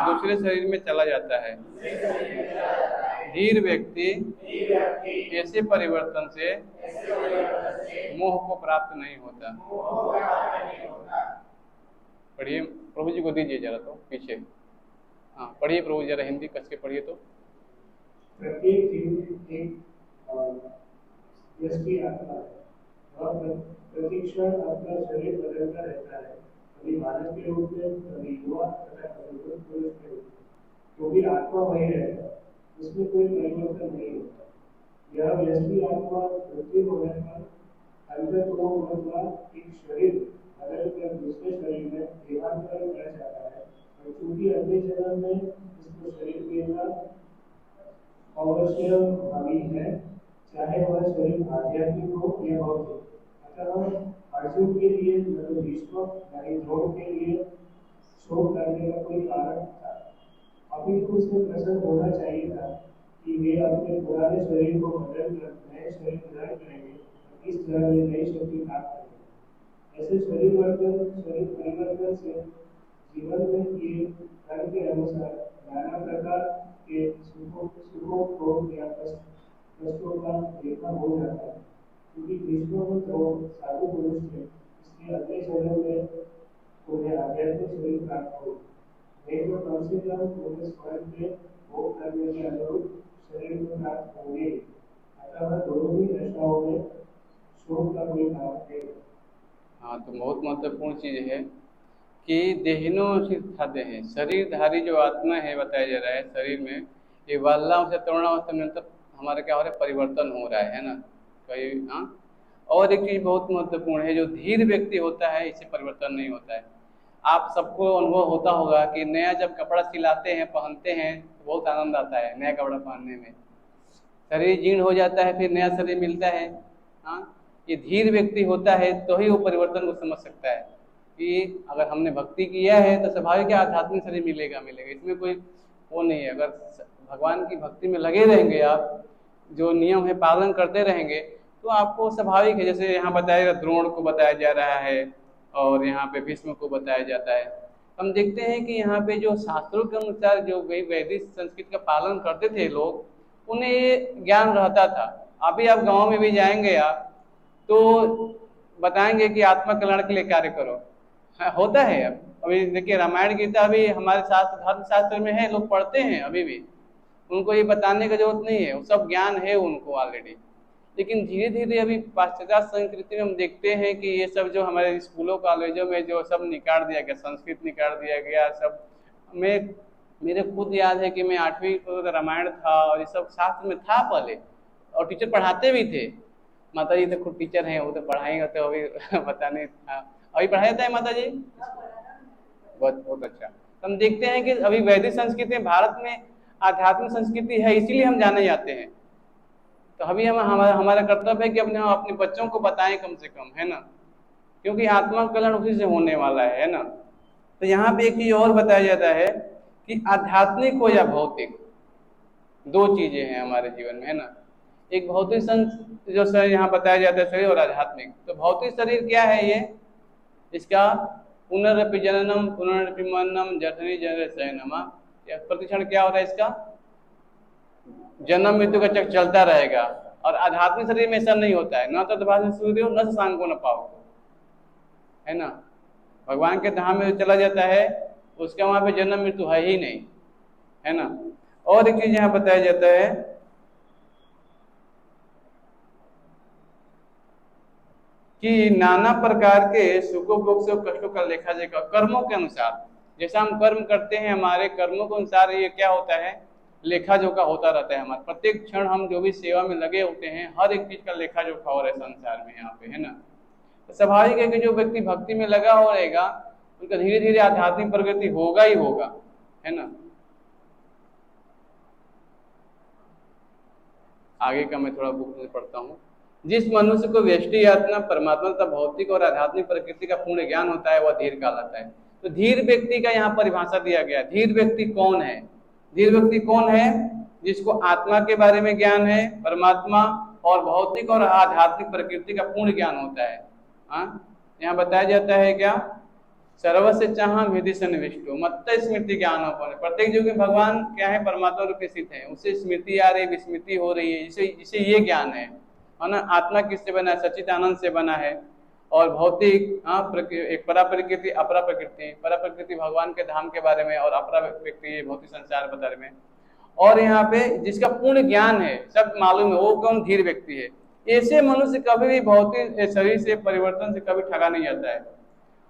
दूसरे शरीर में चला जाता है। धीर व्यक्ति ऐसे परिवर्तन से मोह को प्राप्त नहीं होता। पढ़िए, प्रभु जी को दीजिए जरा तो पीछे। हाँ पढ़िए प्रभु, जरा हिंदी कस के पढ़िए तो। प्रत्येक जीव में एक यश की आत्मा है और प्रतिक्षण अपना शरीर बदलता रहता है, कभी बालक के रूप में, कभी युवा तथा कभी पुरुष के रूप में, तो भी आत्मा वही रहता है, उसमें कोई परिवर्तन नहीं होता। यह यश की आत्मा मृत्यु होने पर अंततः एक शरीर बदलकर दूसरे शरीर में देहांतरण कर जाता है, और चूंकि अगले जन्म में इसको शरीर मिलना अवश्य भावी है, चाहे वह शरीर आध्यात्मिक हो या भौतिक। अतः अर्जुन के लिए न तो भीष्म न ही द्रोण के लिए शोक करने का कोई कारण था। अभी तो उसे प्रसन्न होना चाहिए था कि वे अपने पुराने शरीर को बदलकर नए शरीर धारण करेंगे, इस तरह वे नई शक्ति प्राप्त करेंगे। ऐसे शरीर परिवर्तन से जीवन में किए कर्म के अनुसार नाना प्रकार के सुखों को या कष्टों का देखा हो जाता है। क्योंकि भीष्म तो साधु पुरुष थे, इसलिए अगले जन्म में उन्हें आध्यात्मिक शरीर प्राप्त हो, नहीं तो कम से कम उन्हें स्वर्ग में भोग करने के अनुरूप शरीर में प्राप्त होंगे। अतः दोनों ही दशाओं में शोक का कोई कारण नहीं। हाँ, तो बहुत महत्वपूर्ण चीज है कि देहिनो सिद्धाते हैं, शरीरधारी जो आत्मा है बताया जा रहा है शरीर में, ये बाल्यावस्था से तरुणावस्था में तक हमारे क्या हो रहा है, परिवर्तन हो रहा है ना कई। हाँ, और एक चीज बहुत महत्वपूर्ण है, जो धीर व्यक्ति होता है इससे परिवर्तन नहीं होता है। आप सबको अनुभव होता होगा कि नया जब कपड़ा सिलाते हैं, पहनते हैं तो बहुत आनंद आता है नया कपड़ा पहनने में। शरीर जीर्ण हो जाता है, फिर नया शरीर मिलता है। हाँ, ये धीर व्यक्ति होता है तो ही वो परिवर्तन को समझ सकता है कि अगर हमने भक्ति किया है तो स्वाभाविक आध्यात्मिक शरीर मिलेगा। इसमें कोई वो नहीं है। अगर भगवान की भक्ति में लगे रहेंगे आप, जो नियम है पालन करते रहेंगे, तो आपको स्वाभाविक है। जैसे यहाँ बताया द्रोण को बताया जा रहा है और यहाँ पे भीष्म को बताया जाता है। हम देखते हैं कि यहाँ पे जो शास्त्रों के अनुसार जो वैदिक संस्कृति का पालन करते थे लोग, उन्हें ये ज्ञान रहता था। अभी आप गाँव में भी जाएंगे आप तो बताएंगे कि आत्मा कल्याण के लिए कार्य करो। होता है। अभी देखिए रामायण गीता अभी हमारे शास्त्र धर्म शास्त्र में है, लोग पढ़ते हैं अभी भी, उनको ये बताने की जरूरत नहीं है, वो सब ज्ञान है उनको ऑलरेडी। लेकिन धीरे धीरे अभी पाश्चात्य संस्कृति में हम देखते हैं कि ये सब जो हमारे स्कूलों कॉलेजों में जो सब निकाल दिया गया, संस्कृत निकाल दिया गया सब। मेरे खुद याद है कि मैं 8वीं को रामायण था और ये सब शास्त्र में था पहले, और टीचर पढ़ाते भी थे। माता जी तो खुद टीचर हैं, वो तो पढ़ाएंगे तो अभी बताने था। अभी पढ़ाया जाता है माता जी, बहुत अच्छा। तो हम देखते हैं कि अभी वैदिक संस्कृति में, भारत में आध्यात्मिक संस्कृति है, इसीलिए हम जाने जाते हैं। तो अभी हमारा कर्तव्य है कि अपने बच्चों को बताएं कम से कम, है ना, क्योंकि आत्मा का कल्याण उसी से होने वाला है ना। तो यहाँ पे एक चीज और बताया जाता है कि आध्यात्मिक हो या भौतिक, दो चीजें हैं हमारे जीवन में, है ना। एक भौतिक जो शरीर यहाँ बताया जाता है शरीर, और आध्यात्मिक। तो भौतिक शरीर क्या है ये, इसका पुनरपि जननम पुनरपि मरणम जठनी जनरे शयनमा, प्रतिक्षण क्या हो रहा है इसका, जन्म मृत्यु का चक्र चलता रहेगा। और आध्यात्मिक शरीर में ऐसा नहीं होता है, न तो भाषण सूर्य न शशांको न पाओ, है ना। भगवान के धाम में चला जाता है उसका वहां पे जन्म मृत्यु है ही नहीं, है ना। और एक चीज यहाँ बताया जाता है कि नाना प्रकार के सुखों भोग से कष्टों का लेखा जोखा कर्मों के अनुसार, जैसा हम कर्म करते हैं हमारे कर्मों के अनुसार ये क्या होता है, लेखा जोखा होता रहता है हमारा। प्रत्येक क्षण हम जो भी सेवा में लगे होते हैं हर एक चीज का लेखा जोखा हो रहा है संसार में यहाँ पे, है ना। तो स्वाभाविक है कि जो व्यक्ति भक्ति में लगा हो रहेगा उनका धीरे धीरे आध्यात्मिक प्रगति होगा ही होगा, है ना। आगे का मैं थोड़ा बुक में पढ़ता हूँ। जिस मनुष्य को व्यष्टि आत्मा परमात्मा तथा भौतिक और आध्यात्मिक प्रकृति का पूर्ण ज्ञान होता है वह धीर कहलाता है। तो धीर व्यक्ति का यहाँ परिभाषा दिया गया। धीर व्यक्ति कौन है, धीर व्यक्ति कौन है, जिसको आत्मा के बारे में ज्ञान है, परमात्मा और भौतिक और आध्यात्मिक प्रकृति का पूर्ण ज्ञान होता है। यहाँ बताया जाता है क्या, सर्वस्य चाहम हृदय सन्निविष्टो मत्त स्मृति ज्ञान होने। प्रत्येक जो भगवान क्या है, परमात्मा रूप स्थित है, उससे स्मृति आ रही, विस्मृति हो रही है, जिसे ये ज्ञान है ना। आत्मा किससे बना है, सचित आनंद से बना है। और भौतिक एक परा प्रकृति अपरा प्रकृति, परा प्रकृति भगवान के धाम के बारे में और अपरा प्रकृति भौतिक संसार के बारे में। और यहाँ पे जिसका पूर्ण ज्ञान है, सब मालूम है, वो कौन, धीर व्यक्ति है। ऐसे मनुष्य कभी भी भौतिक शरीर से परिवर्तन से कभी ठगा नहीं जाता है,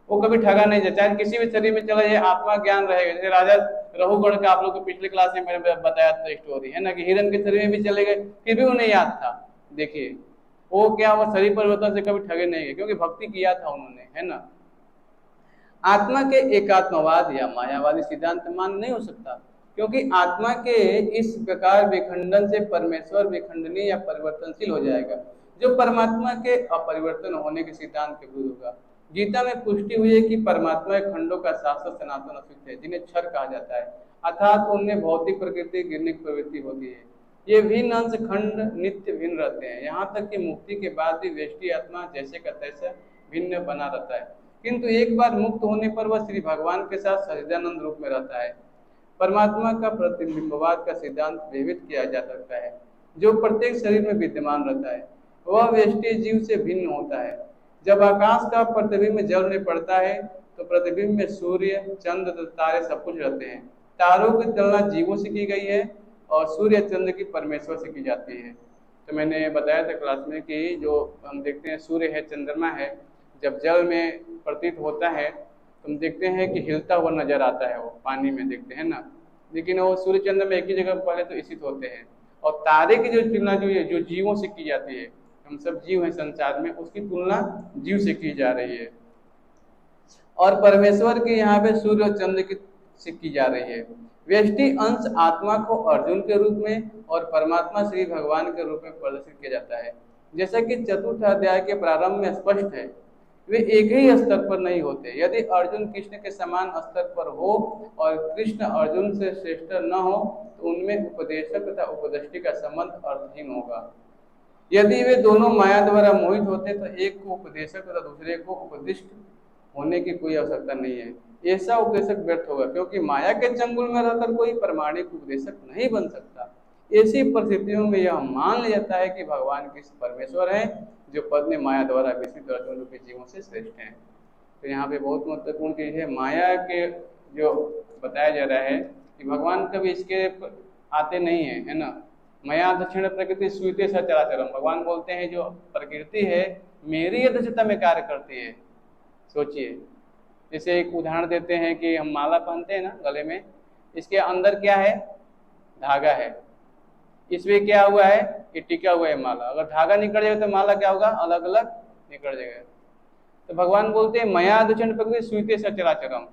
वो कभी ठगा नहीं जाता। चाहे किसी भी शरीर में चला जाए आत्मा ज्ञान रहेगा। जैसे राजा रघुगढ़ का आप लोग को पिछले क्लास में मैंने बताया था स्टोरी, है ना, कि हिरण के शरीर में भी चले गए फिर भी उन्हें याद था। देखिए वो क्या हुआ, शरीर परिवर्तन से कभी ठगे नहीं गए, क्योंकि भक्ति किया था उन्होंने, है ना। आत्मा के एकात्मवाद या मायावादी सिद्धांत मान नहीं हो सकता, क्योंकि आत्मा के इस प्रकार विखंडन से परमेश्वर विखंडनीय या परिवर्तनशील हो जाएगा, जो परमात्मा के अपरिवर्तन होने के सिद्धांत के विरुद्ध होगा। गीता में पुष्टि हुई है कि परमात्मा खंडों का शाश्वत सनातन अस्तित्व है, जिन्हें क्षर कहा जाता है, अर्थात उनमें भौतिक प्रकृति गिरने की प्रवृत्ति होती है। ये भिन्न अंश खंड नित्य भिन्न रहते हैं, यहाँ तक कि मुक्ति के बाद भी व्यष्टि आत्मा जैसे का तैसे भिन्न बना रहता है, किंतु एक बार मुक्त होने पर वह श्री भगवान के साथ सच्चिदानंद रूप में रहता है। परमात्मा का प्रतिबिंबवाद का सिद्धांत विविध किया जा सकता है, जो प्रत्येक शरीर में विद्यमान रहता है, वह व्यष्टि जीव से भिन्न होता है। जब आकाश का प्रतिबिंब जल में पड़ता है तो प्रतिबिंब में सूर्य, चंद्र, तारे सब कुछ रहते हैं। तारों की तुलना जीवों से की गई है और सूर्य चंद्र की परमेश्वर से की जाती है। तो मैंने बताया था क्लास में कि जो हम देखते हैं सूर्य है, चंद्रमा है, जब जल में प्रतीत होता है तो हम देखते हैं कि हिलता हुआ नजर आता है, वो पानी में देखते हैं ना, लेकिन वो सूर्य चंद्र में एक ही जगह पहले तो स्थित होते हैं। और तारे की जो तुलना जो जीवों से की जाती है, हम सब जीव हैं संसार में, उसकी तुलना जीव से की जा रही है। और परमेश्वर के यहाँ पे सूर्य और चंद्र की से की जा रही है। व्यष्टि अंश आत्मा को अर्जुन के रूप में और परमात्मा श्री भगवान के रूप में प्रदर्शित किया जाता है। जैसा कि चतुर्थ अध्याय के प्रारंभ में स्पष्ट है, वे एक ही स्तर पर नहीं होते। यदि अर्जुन कृष्ण के समान स्तर पर हो और कृष्ण अर्जुन से श्रेष्ठ न हो तो उनमें उपदेशक तथा उपदृष्टि का संबंध अर्थहीन होगा। यदि वे दोनों माया द्वारा मोहित होते तो एक को उपदेशक तथा दूसरे को उपदिष्ट होने की कोई आवश्यकता नहीं है। ऐसा उपदेशक व्यर्थ होगा, क्योंकि माया के चंगुल में रहकर कोई प्रामाणिक उपदेशक नहीं बन सकता। ऐसी परिस्थितियों में यह मान लिया जाता है कि भगवान कृष्ण परमेश्वर है, जो पद में माया द्वारा विकसित अर्जुन रूपी जीवों से श्रेष्ठ हैं। तो यहाँ पे बहुत महत्वपूर्ण चीज है, माया के जो बताया जा रहा है कि भगवान कभी इसके आते नहीं है ना। मया दक्षिण प्रकृति स्वीते सचराचरम, भगवान बोलते हैं जो प्रकृति है मेरी अध्यक्षता में कार्य करती है। सोचिए, जैसे एक उदाहरण देते हैं कि हम माला पहनते हैं ना गले में, इसके अंदर क्या है, धागा है, इसमें क्या हुआ है, ये टिका हुआ है माला। अगर धागा निकल जाएगा तो माला क्या होगा, अलग अलग निकल जाएगा। तो भगवान बोलते हैं मया दक्षिण प्रकृति स्वीते सचराचरम,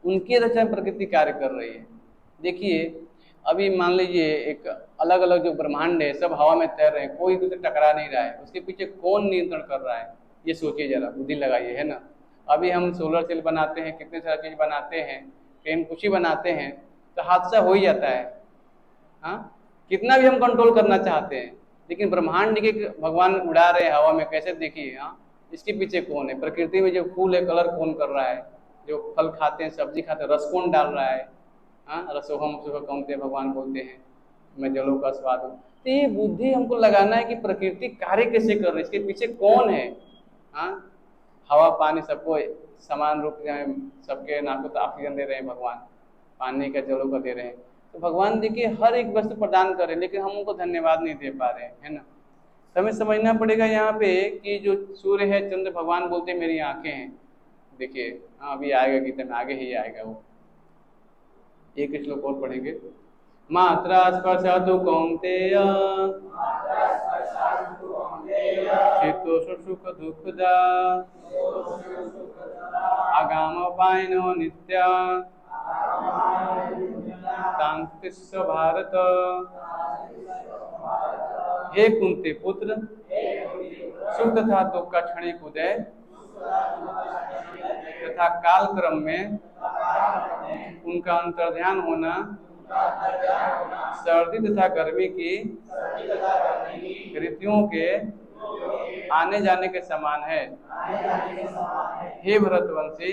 उनकी रचना प्रकृति कार्य कर रही है। देखिए अभी मान लीजिए एक अलग अलग जो ब्रह्मांड है सब हवा में तैर रहे हैं, कोई दूसरे टकरा नहीं रहा है, उसके पीछे कौन नियंत्रण कर रहा है? ये सोचिए जरा, बुद्धि लगाइए, है ना। अभी हम सोलर सेल बनाते हैं, कितने सारा चीज बनाते हैं, ट्रेन कुछ ही बनाते हैं, तो हादसा हो ही जाता है। हाँ, कितना भी हम कंट्रोल करना चाहते हैं, लेकिन ब्रह्मांड के भगवान उड़ा रहे हैं हवा में, कैसे देखिए। हाँ, इसके पीछे कौन है? प्रकृति में जो फूल है कलर कौन कर रहा है? जो फल खाते हैं, सब्जी खाते हैं, रस कौन डाल रहा है? हाँ, रसोहम सुख कौनते भगवान बोलते हैं, मैं जलों का स्वाद हूँ। तो ये बुद्धि हमको लगाना है कि प्रकृति कार्य कैसे कर रही है, इसके पीछे कौन है। हाँ, हवा पानी सबको समान रूप से, सबके नाकों तो ऑक्सीजन दे रहे हैं भगवान, पानी का जलों का दे रहे हैं। तो भगवान देखिए हर एक वस्तु प्रदान कर रहे हैं, लेकिन हम उनको धन्यवाद नहीं दे पा रहे हैं, है ना। तो हमें समझना पड़ेगा यहाँ पे कि जो सूर्य है, चंद्र, भगवान बोलते हैं मेरी आंखें हैं। देखिए हाँ, अभी आएगा गीता में, आगे ही आएगा वो। एक श्लोक और पढ़ेंगे। मात्रा स्पर्शादु कौन्तेय शीतोष्ण सुख दुःखदा आगाम पायनो नित्या तांतिस्व भारत। हे कुंती पुत्र, सुख तथा दुख का क्षणिक उदय तथा काल क्रम में उनका अंतर्ध्यान होना सर्दी तथा गर्मी की ऋतुओं के आने जाने के समान है। हे भरतवंशी,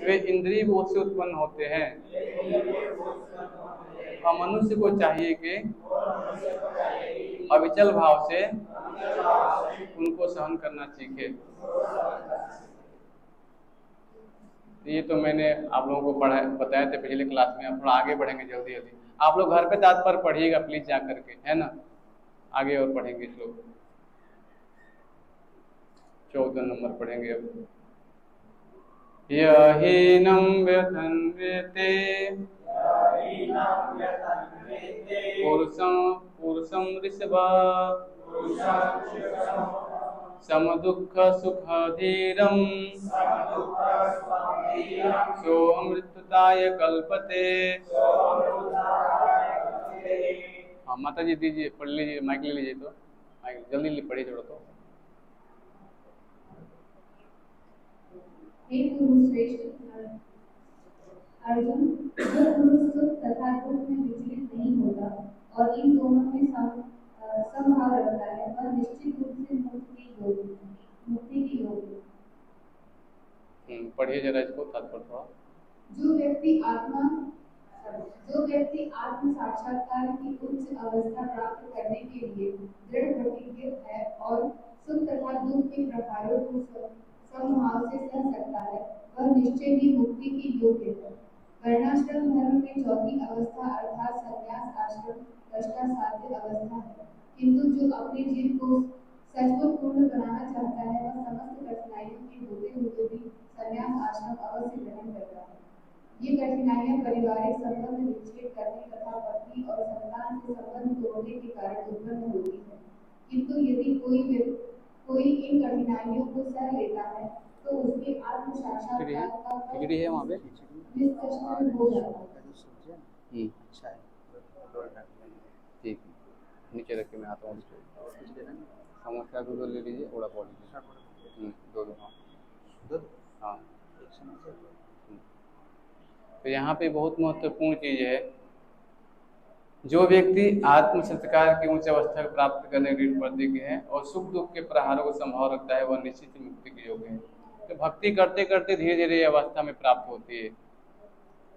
वे इंद्रिय बोध से उत्पन्न होते हैं और मनुष्य को चाहिए कि अविचल भाव से उनको सहन करना सीखे। ये तो मैंने आप लोगों को बताया थे पिछले क्लास में। अब थोड़ा आगे बढ़ेंगे जल्दी जल्दी। आप लोग घर पे तात्पर्य पढ़िएगा प्लीज जा करके, है ना। आगे और पढ़ेंगे श्लोक 14 नंबर पढ़ेंगे अब। यहीनं व्यथन्वेते पुरुषं ऋषभ समदुःख सुख धीरं सोऽमृतताय कल्पते। हाँ माता जी दीजिए, पढ़ लीजिए, माइक ले लीजिए। तो माइक जल्दी पढ़िए थोड़ा। तो हे कुरुश्रेष्ठ अर्जुन, जो पुरुष सुख तथा दुख में विचलित नहीं होता और इन दोनों में समभाव रखता है, वह निश्चित रूप से मुक्ति की योग्य। पढ़िए जरा इसको तात्पर्य थोड़ा। जो व्यक्ति आत्म साक्षात्कार की उच्च अवस्था प्राप्त करने के लिए दृढ़ प्रतिज्ञ है और सुख तथा दुख के प्रकारों को समभाव से सह सकता है, वह निश्चय ही मुक्ति की योग्य है। वर्णाश्रम धर्म में चौथी अवस्था अर्थात संन्यास आश्रम कष्टासाध्य अवस्था है, किंतु जो अपने जीवन को सचमुच पूर्ण बनाना चाहता है, वह समस्त कठिनाइयों के होते हुए भी संन्यास आश्रम अवश्य ग्रहण करता है। ये कठिनाइयां पारिवारिक संबंध विच्छेद करने तथा पत्नी और संतान से संबंध तोड़ने के कारण उत्पन्न होती है, किंतु यदि कोई इन कठिनाइयों को सह लेता है तो उसके आत्म साक्षात्कार का खिचड़ी है वहाँ पे निष्कर्ष हो जाता है। अच्छा है, ठीक है, नीचे रख के मैं आता हूँ। समोसा दूध ले लीजिए, वड़ा पाव लीजिए, दूध। हाँ, तो यहाँ पे बहुत महत्वपूर्ण चीज है, जो व्यक्ति आत्म सत्कार की उच्च अवस्था को प्राप्त करने के लिए प्रतिज्ञ है और सुख दुख के प्रहारों को संभाव रखता है, वह निश्चित ही मुक्ति के योग्य है। तो भक्ति करते करते धीरे धीरे ये अवस्था में प्राप्त होती है,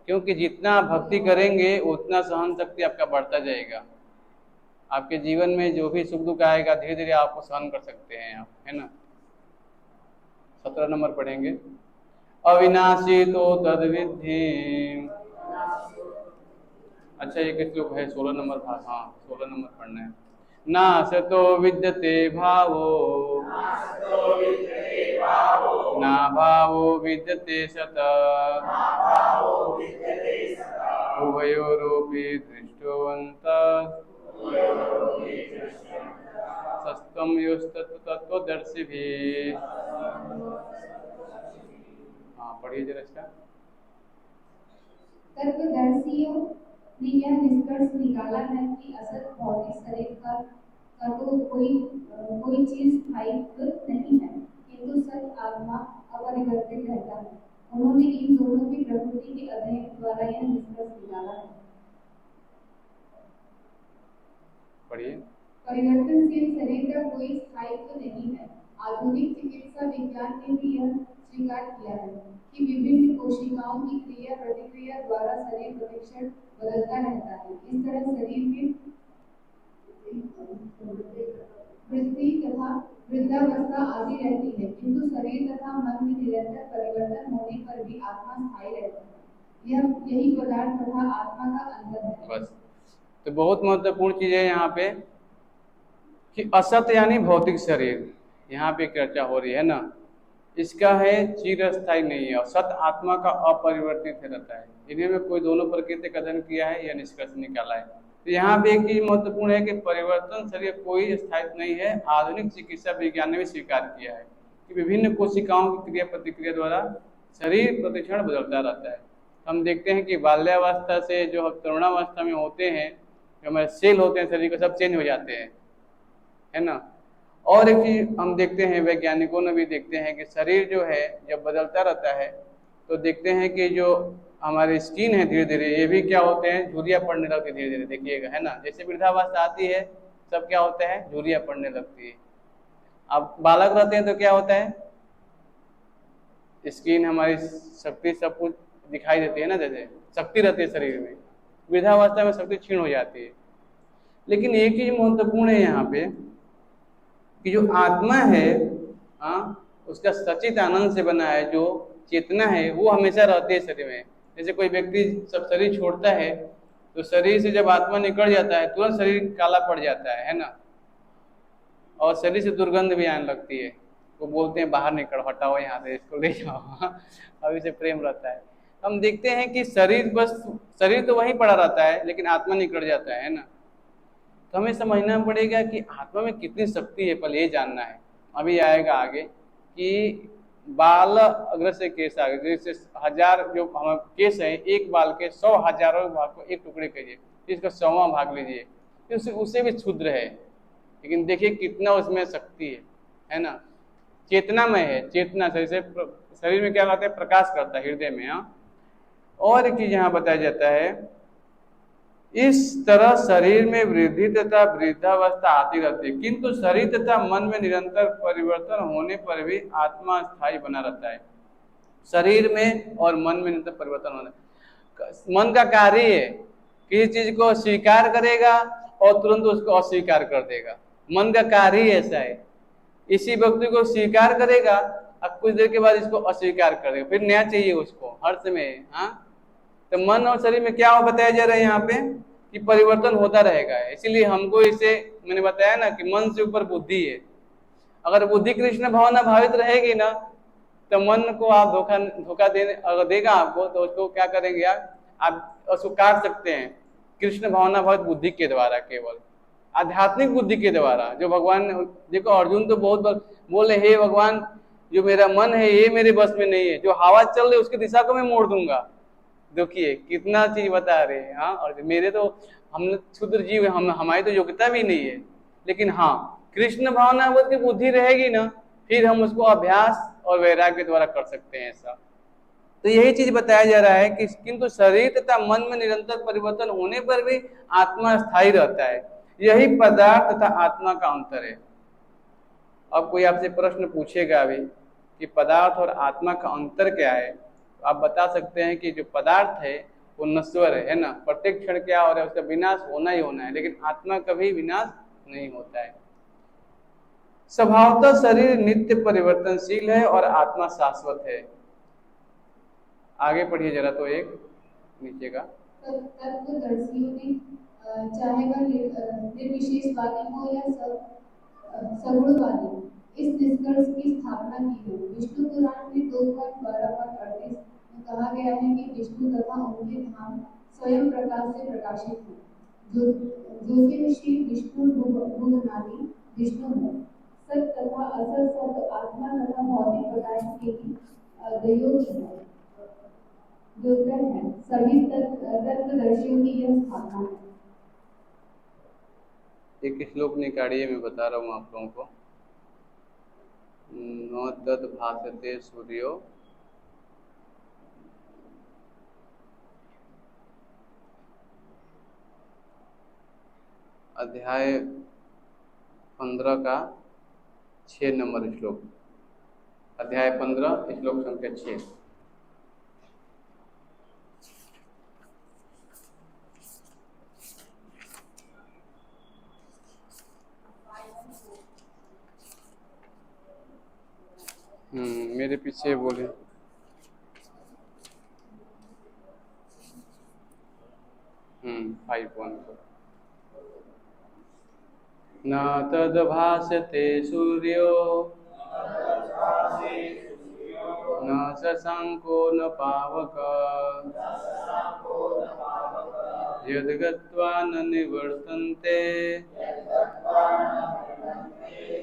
क्योंकि जितना भक्ति करेंगे उतना सहन शक्ति आपका बढ़ता जाएगा। आपके जीवन में जो भी सुख दुख आएगा धीरे धीरे आपको सहन कर सकते हैं आप, है ना। 17 नंबर पढ़ेंगे। अविनाशी तो तद्विद्धि। अच्छा एक श्लोक है 16 नंबर भाग, हाँ 16 नंबर पढ़ना है। नासतो विद्यते भावो ना भावो विद्यते सत उभयोरोपि दृष्टवन्तः सस्तम तत्वदर्शिभिः। हाँ पढ़िए जरा इसका। तत्वदर्शियों ने यह निष्कर्ष निकाला है कि असत भौतिक शरीर का तो कोई चीज स्थायित्व नहीं है, किंतु सत आत्मा अपरिवर्तित रहता है। उन्होंने इन दोनों की प्रकृति के अध्ययन द्वारा यह निष्कर्ष निकाला है। पढ़िए। परिवर्तनशील शरीर का कोई स्थायित्व नहीं है। आधुनिक चिकित्सा विज्ञान ने भी यह स्वीकार किया है कि विभिन्न कोशिकाओं की क्रिया प्रतिक्रिया द्वारा शरीर प्रतिक्षण बदलता रहता है। इस तरह शरीर में वृद्धि तथा वृद्धावस्था आती रहती है, किंतु शरीर तथा मन में निरंतर परिवर्तन होने पर भी आत्मा स्थायी रहती है। यही पदार्थ तथा आत्मा का अंतर है। बस, तो बहुत महत्वपूर्ण चीज है यहाँ पे कि असत यानी भौतिक शरीर, यहाँ पे चर्चा हो रही है ना, इसका है चिरस्थायी नहीं है और सत आत्मा का अपरिवर्तित रहता है। इन्हीं में कोई दोनों प्रकृति का अध्ययन किया है या निष्कर्ष निकाला है। तो यहाँ पे एक चीज महत्वपूर्ण है कि परिवर्तन शरीर कोई स्थायित्व नहीं है। आधुनिक चिकित्सा विज्ञान ने भी स्वीकार किया है कि विभिन्न कोशिकाओं की क्रिया प्रतिक्रिया द्वारा शरीर प्रतिक्षण बदलता रहता है। हम देखते हैं कि बाल्यावस्था से जो तरुणावस्था में होते हैं, जो हमारे सेल होते हैं शरीर के, सब चेंज हो जाते हैं, है ना। और एक चीज हम देखते हैं, वैज्ञानिकों ने भी देखते हैं कि शरीर जो है जब बदलता रहता है तो देखते हैं कि जो हमारी स्किन है धीरे धीरे ये भी क्या होते हैं, झुर्रियाँ पड़ने लगती है धीरे धीरे, देखिएगा, है ना। जैसे वृद्धावस्था आती है सब क्या होता है, झुर्रियाँ पड़ने लगती है। अब बालक रहते हैं तो क्या होता है, स्किन हमारी शक्ति सब कुछ दिखाई देती है ना, जैसे शक्ति रहती है शरीर में। वृद्धावस्था में शक्ति क्षीण हो जाती है। लेकिन एक चीज महत्वपूर्ण है यहाँ पे कि जो आत्मा है, उसका सचित आनंद से बना है, जो चेतना है वो हमेशा रहती है शरीर में। जैसे कोई व्यक्ति सब शरीर छोड़ता है तो शरीर से जब आत्मा निकल जाता है तुरंत शरीर काला पड़ जाता है ना, और शरीर से दुर्गंध भी आने लगती है। वो बोलते हैं बाहर निकल, हटाओ यहाँ से, इसको ले जाओ। अभी से प्रेम रहता है। हम देखते हैं कि शरीर तो वहीं पड़ा रहता है लेकिन आत्मा निकल जाता है ना। तो हमें समझना पड़ेगा कि आत्मा में कितनी शक्ति है, पहले ये जानना है। अभी आएगा आगे कि बाल अग्र से केस आगे, जैसे 1000 जो हमारे केस है, एक बाल के 100 हजारों भाग को एक टुकड़े करिए, इसका 100वां भाग लीजिए, तो उससे भी क्षुद्र है। लेकिन देखिए कितना उसमें शक्ति है ना। चेतनामय है, चेतना शरीर में क्या करता है, प्रकाश करता है हृदय में। और एक चीज यहाँ बताया जाता है, इस तरह शरीर में वृद्धि तथा वृद्धावस्था आती रहती है, किंतु शरीर तथा मन में निरंतर परिवर्तन होने पर भी आत्मा स्थायी बना रहता है। शरीर में और मन में निरंतर परिवर्तन होना, मन का कार्य है, किसी चीज को स्वीकार करेगा और तुरंत उसको अस्वीकार कर देगा। मन का कार्य ही ऐसा है। इसी व्यक्ति को स्वीकार करेगा और कुछ देर के बाद इसको अस्वीकार कर देगा, फिर नया चाहिए उसको हर समय। तो मन और शरीर में क्या बताया जा रहा है यहाँ पे कि परिवर्तन होता रहेगा। इसीलिए हमको इसे मैंने बताया ना कि मन से ऊपर बुद्धि है। अगर बुद्धि कृष्ण भावना भावित रहेगी ना तो मन को आप धोखा अगर देगा आपको तो उसको क्या करेंगे, आप उसको काट सकते हैं कृष्ण भावना भावित बुद्धि के द्वारा, केवल आध्यात्मिक बुद्धि के द्वारा। जो भगवान, देखो अर्जुन तो बहुत बोले, हे भगवान जो मेरा मन है ये मेरे बस में नहीं है, जो हवा चल रही है उसकी दिशा को मैं मोड़ दूंगा। देखिए कितना चीज बता रहे हैं। और मेरे तो हम क्षुद्र जीव, हमारी तो योग्यता भी नहीं है, लेकिन कृष्ण भावनावत की बुद्धि रहेगी ना, फिर हम उसको अभ्यास और वैराग्य द्वारा कर सकते हैं ऐसा। तो यही चीज बताया जा रहा है कि किंतु शरीर तथा मन में निरंतर परिवर्तन होने पर भी आत्मा स्थायी रहता है। यही पदार्थ तथा आत्मा का अंतर है। अब कोई आपसे प्रश्न पूछेगा अभी कि पदार्थ और आत्मा का अंतर क्या है, आप बता सकते हैं कि जो पदार्थ है वो नश्वर है ना, प्रत्येक क्षण क्या हो रहा है, उसका विनाश होना ही होना है, लेकिन आत्मा कभी विनाश नहीं होता है। स्वभावतः शरीर नित्य परिवर्तनशील है और आत्मा शाश्वत है। आगे पढ़िए जरा, तो एक नीचे का। तत्वदर्शियों ने चाहे वह निर्विशेषवादी हो या सगुणवादी, इस निष्कर्ष की स्थापना की है। विष्णु पुराण में 2.12.38 में कहा गया है कि विष्णु तथा उनके धाम स्वयं प्रकाश से प्रकाशित है। ज्योतिषी विष्णु भुवनादि विष्णु है। सत तथा असत शब्द आत्मा तथा भौतिक पदार्थ के ही अद्वयोगी है। जो उत्तर है सभी तत्वदर्शियों की यह स्थापना है। एक श्लोक निकालिए, मैं बता रहा हूँ आप लोगों को। न तद भासते सूर्यो अध्याय 15 का 6 नंबर श्लोक। अध्याय 15 श्लोक संख्या 6। मेरे पीछे बोले। न तद्भासते सूर्यो न शशांको न पावक यद्गत्वा न निवर्तन्ते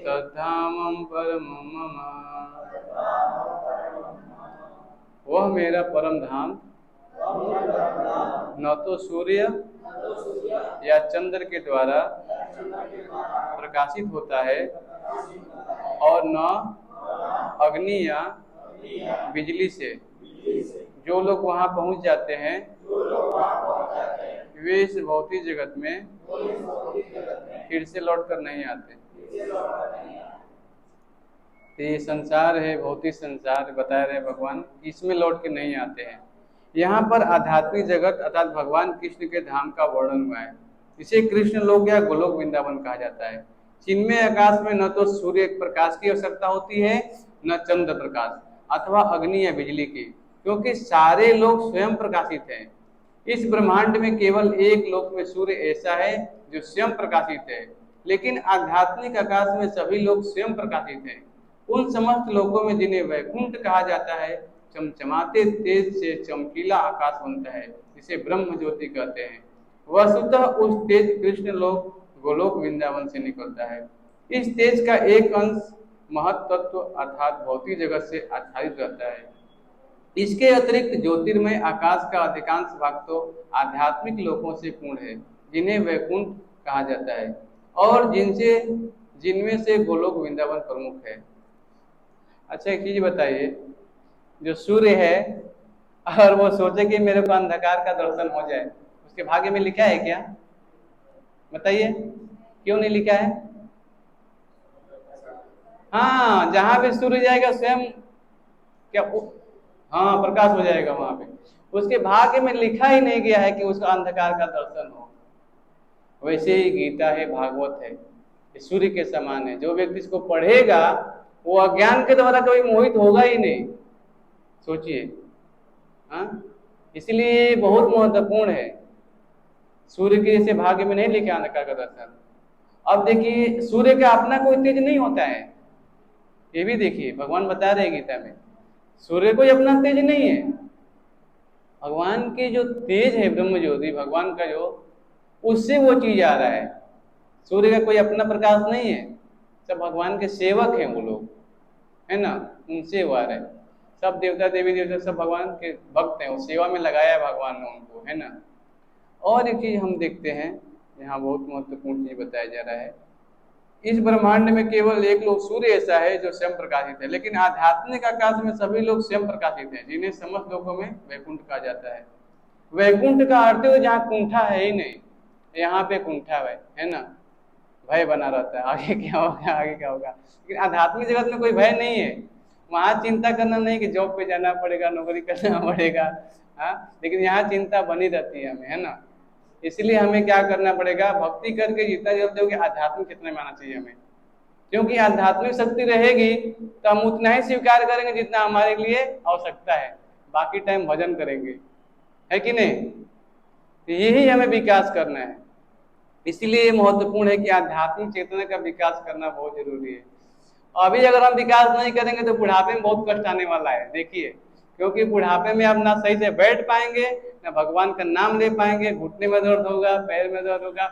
तद्धामं परमं मम। वह मेरा परम धाम न तो सूर्य या चंद्र के द्वारा प्रकाशित होता है और न अग्नि या बिजली से। जो लोग वहां पहुंच जाते हैं वे इस भौतिक जगत में फिर से लौट कर नहीं आते। तो ये संसार है, भौतिक संसार बता रहे भगवान, इसमें लौट के नहीं आते हैं। यहाँ पर आध्यात्मिक जगत अर्थात भगवान कृष्ण के धाम का वर्णन हुआ है। इसे कृष्ण लोक या गोलोक वृंदावन कहा जाता है। चिन्मय आकाश में न तो सूर्य प्रकाश की आवश्यकता होती है न चंद्र प्रकाश अथवा अग्नि या बिजली की, क्योंकि सारे लोग स्वयं प्रकाशित हैं। इस ब्रह्मांड में केवल एक लोक में सूर्य ऐसा है जो स्वयं प्रकाशित है, लेकिन आध्यात्मिक आकाश में सभी लोग स्वयं प्रकाशित हैं। उन समस्त लोकों में जिन्हें वैकुंठ कहा जाता है, चमचमाते तेज से चमकीला आकाश बनता है, जिसे ब्रह्म ज्योति कहते हैं। वस्तुतः उस तेज कृष्ण लोक गोलोक वृंदावन से निकलता है। इस तेज का एक अंश महत्त्व अर्थात भौतिक जगत से आच्छादित रहता है। इसके अतिरिक्त ज्योतिर्मय आकाश का अधिकांश भाग तो आध्यात्मिक लोकों से पूर्ण है, जिन्हें वैकुंठ कहा जाता है और जिनमें से गोलोक वृंदावन प्रमुख है। अच्छा, एक चीज बताइए, जो सूर्य है और वो सोचे कि मेरे को अंधकार का दर्शन हो जाए, उसके भाग्य में लिखा है क्या? बताइए, क्यों नहीं लिखा है? हाँ, जहां भी सूर्य जाएगा स्वयं क्या हाँ प्रकाश हो जाएगा वहां पे। उसके भाग्य में लिखा ही नहीं गया है कि उसका अंधकार का दर्शन हो। वैसे ही गीता है, भागवत है, सूर्य के समान है। जो व्यक्ति इसको पढ़ेगा वो अज्ञान के द्वारा कभी मोहित होगा ही नहीं। सोचिए, हाँ, इसलिए बहुत महत्वपूर्ण है। सूर्य के जैसे भाग्य में नहीं लिखा अंधकार का दर्शन। अब देखिए, सूर्य का अपना कोई तेज नहीं होता है, ये भी देखिए भगवान बता रहे हैं गीता में, सूर्य कोई अपना तेज नहीं है। भगवान के जो तेज है ब्रह्म ज्योति भगवान का, जो उससे वो चीज आ रहा है। सूर्य का कोई अपना प्रकाश नहीं है, सब भगवान के सेवक हैं वो लोग, है ना, उनसे वो आ रहे हैं। सब देवता देवी देवता सब भगवान के भक्त हैं, वो सेवा में लगाया है भगवान ने उनको, है ना। और एक चीज हम देखते हैं यहाँ, बहुत महत्वपूर्ण चीज बताया जा रहा है। इस ब्रह्मांड में केवल एक लोग सूर्य ऐसा है जो स्वयं प्रकाशित है, लेकिन आध्यात्मिक आकाश में सभी लोग स्वयं प्रकाशित हैं, जिन्हें समस्त लोगों में वैकुंठ कहा जाता है। वैकुंठ का अर्थ है जहाँ कुंठा है ही नहीं, यहाँ पे कुंठा है ना, भय बना रहता है, आगे क्या होगा आगे क्या होगा। लेकिन आध्यात्मिक जगत में कोई भय नहीं है, वहां चिंता करना नहीं कि जॉब पे जाना पड़ेगा, नौकरी करना पड़ेगा, हाँ, लेकिन यहाँ चिंता बनी रहती है हमें, है ना। इसलिए हमें क्या करना पड़ेगा, भक्ति करके जितना जल्दी होगी आध्यात्मिक चेतना में आना चाहिए हमें, क्योंकि आध्यात्मिक शक्ति रहेगी तो हम उतना ही स्वीकार करेंगे जितना हमारे लिए आवश्यकता है, बाकी टाइम भजन करेंगे, है कि नहीं। तो यही हमें विकास करना है। इसीलिए महत्वपूर्ण है कि आध्यात्मिक चेतना का विकास करना बहुत जरूरी है। अभी अगर हम विकास नहीं करेंगे तो बुढ़ापे में बहुत कष्ट आने वाला है, देखिए, क्योंकि बुढ़ापे में आप ना सही से बैठ पाएंगे, ना भगवान का नाम ले पाएंगे, घुटने में दर्द होगा, पैर में दर्द होगा,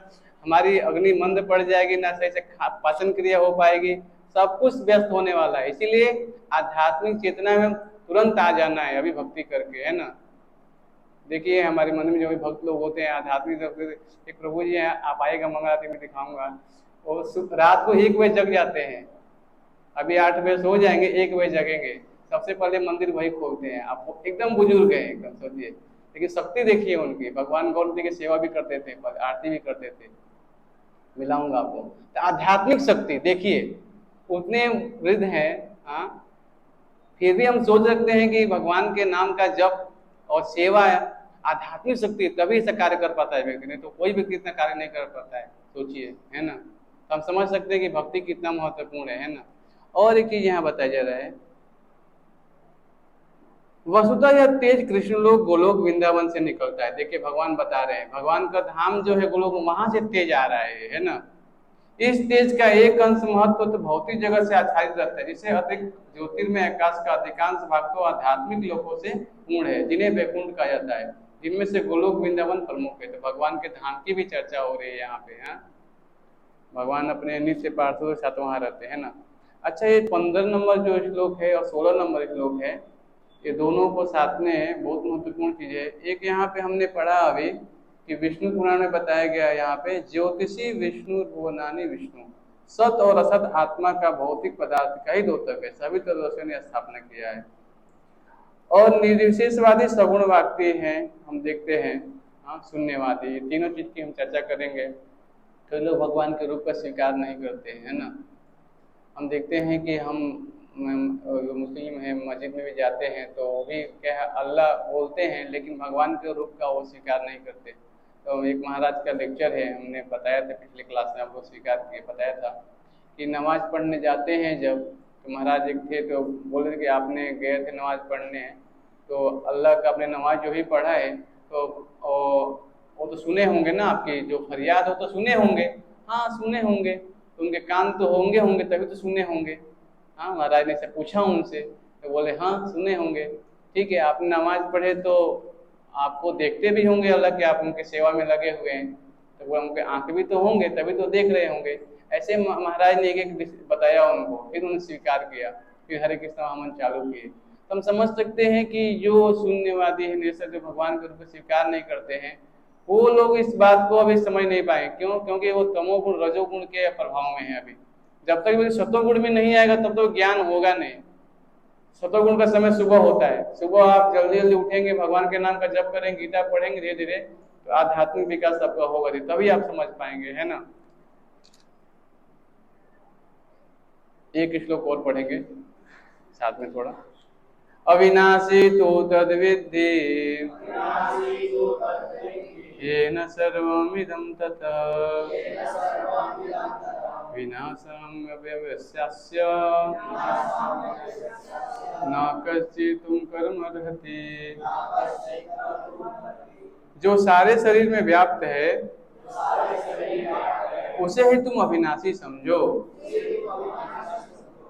हमारी अग्नि मंद पड़ जाएगी, ना सही से पाचन क्रिया हो पाएगी, सब कुछ व्यस्त होने वाला है। इसीलिए आध्यात्मिक चेतना में तुरंत आ जाना है अभी भक्ति करके, है ना। देखिए हमारे मंदिर में जो भी भक्त लोग होते हैं आध्यात्मिक लोग, एक प्रभु जी हैं, आप आएगा मंगल आरती में दिखाऊंगा, वो रात को 1 बजे जग जाते हैं। अभी 8 बजे सो जाएंगे, 1 बजे जगेंगे, सबसे पहले मंदिर वही खोलते हैं। आप एकदम बुजुर्ग हैं, एकदम सोचिए, लेकिन शक्ति देखिए उनकी। भगवान गौर जी की सेवा भी करते थे, आरती भी करते थे, मिलाऊंगा आपको। तो आध्यात्मिक शक्ति देखिए, उतने वृद्ध हैं, हाँ, फिर भी हम सोच रखते हैं कि भगवान के नाम का जप और सेवा है आध्यात्मिक शक्ति, तभी ऐसा कार्य कर पाता है व्यक्ति, नहीं तो कोई व्यक्ति इतना कार्य नहीं कर पाता है। सोचिए, है ना। तो हम समझ सकते हैं कि भक्ति कितना महत्वपूर्ण है ना। और एक चीज यहाँ बताया जा रहा है, वसुधा यह तेज कृष्ण लोग गोलोक वृंदावन से निकलता है। देखिए भगवान बता रहे हैं, भगवान का धाम जो है गोलोक, वहां से तेज आ रहा है ना। इस तेज का एक अंश महत्व तो भौतिक जगत से आच्छादित रहता है, जिससे अतिरिक्त ज्योतिर्मय आकाश का अधिकांश भाग तो आध्यात्मिक लोकों से पूर्ण है, जिन्हें वैकुंठ कहा जाता है, जिनमें से गोलोक वृंदावन प्रमुख है। तो भगवान के धाम की भी चर्चा हो रही है यहाँ पे। हाँ, भगवान अपने नित्य पार्षदों के साथ वहाँ रहते हैं ना। अच्छा, ये 15 नंबर जो श्लोक है और 16 नंबर श्लोक है, ये दोनों को साथ में बहुत महत्वपूर्ण चीज है। एक यहाँ पे हमने पढ़ा अभी कि विष्णु पुराण में बताया गया, यहाँ पे ज्योतिषी विष्णु भुवनानी विष्णु, सत और असत आत्मा का भौतिक पदार्थ का ही द्योतक है, सभी तत्वों ने स्थापना किया है। और निर्विशेषवादी सगुणवादी हैं, हम देखते हैं, हाँ, शून्यवादी, ये तीनों चीज की हम चर्चा करेंगे। तो लोग भगवान के रूप का स्वीकार नहीं करते हैं, है ना। हम देखते हैं कि हम मुस्लिम हैं, मस्जिद में भी जाते हैं तो वो भी क्या है, अल्लाह बोलते हैं, लेकिन भगवान के रूप का वो स्वीकार नहीं करते। तो एक महाराज का लेक्चर है, हमने बताया था पिछले क्लास में, आपको स्वीकार किए बताया था कि नमाज पढ़ने जाते हैं जब, तो महाराज एक थे तो बोले कि आपने गए थे नमाज पढ़ने, तो अल्लाह का आपने नमाज जो ही पढ़ा है तो वो तो सुने होंगे ना, आपकी जो फरियाद हो तो सुने होंगे। हाँ सुने होंगे, तो उनके कान तो होंगे होंगे तभी तो सुने होंगे। हाँ, महाराज ने से पूछा उनसे तो बोले हाँ सुने होंगे। ठीक है, आपने नमाज पढ़े तो आपको देखते भी होंगे अल्लाह के, आप उनके सेवा में लगे हुए हैं, तो वो उनके आंख भी तो होंगे तभी तो देख रहे होंगे। ऐसे महाराज ने एक बताया उनको, फिर उन्होंने स्वीकार किया, फिर हरे कृष्ण महामंत्र चालू किए। तो हम समझ सकते हैं कि जो शून्यवादी है, निरसक, जो भगवान के रूप में स्वीकार नहीं करते हैं, वो लोग इस बात को अभी समझ नहीं पाए। क्यों? क्योंकि वो तमोगुण रजोगुण के प्रभाव में है अभी। जब तक वो सत्वगुण में नहीं आएगा तब तो ज्ञान होगा नहीं। सत्वगुण का समय सुबह होता है, सुबह आप जल्दी जल्दी उठेंगे, भगवान के नाम का जप करेंगे, गीता पढ़ेंगे धीरे धीरे, तो आध्यात्मिक विकास आपका होगा, तभी आप समझ पाएंगे, है ना। एक श्लोक और पढ़ेंगे साथ में थोड़ा। अविनाशी तो तद्विद्धि येन सर्वमिदं ततः विनाशं व्यवस्यास्य न कश्चित् कर्मर्हति। जो सारे शरीर में व्याप्त है उसे ही तुम अविनाशी समझो।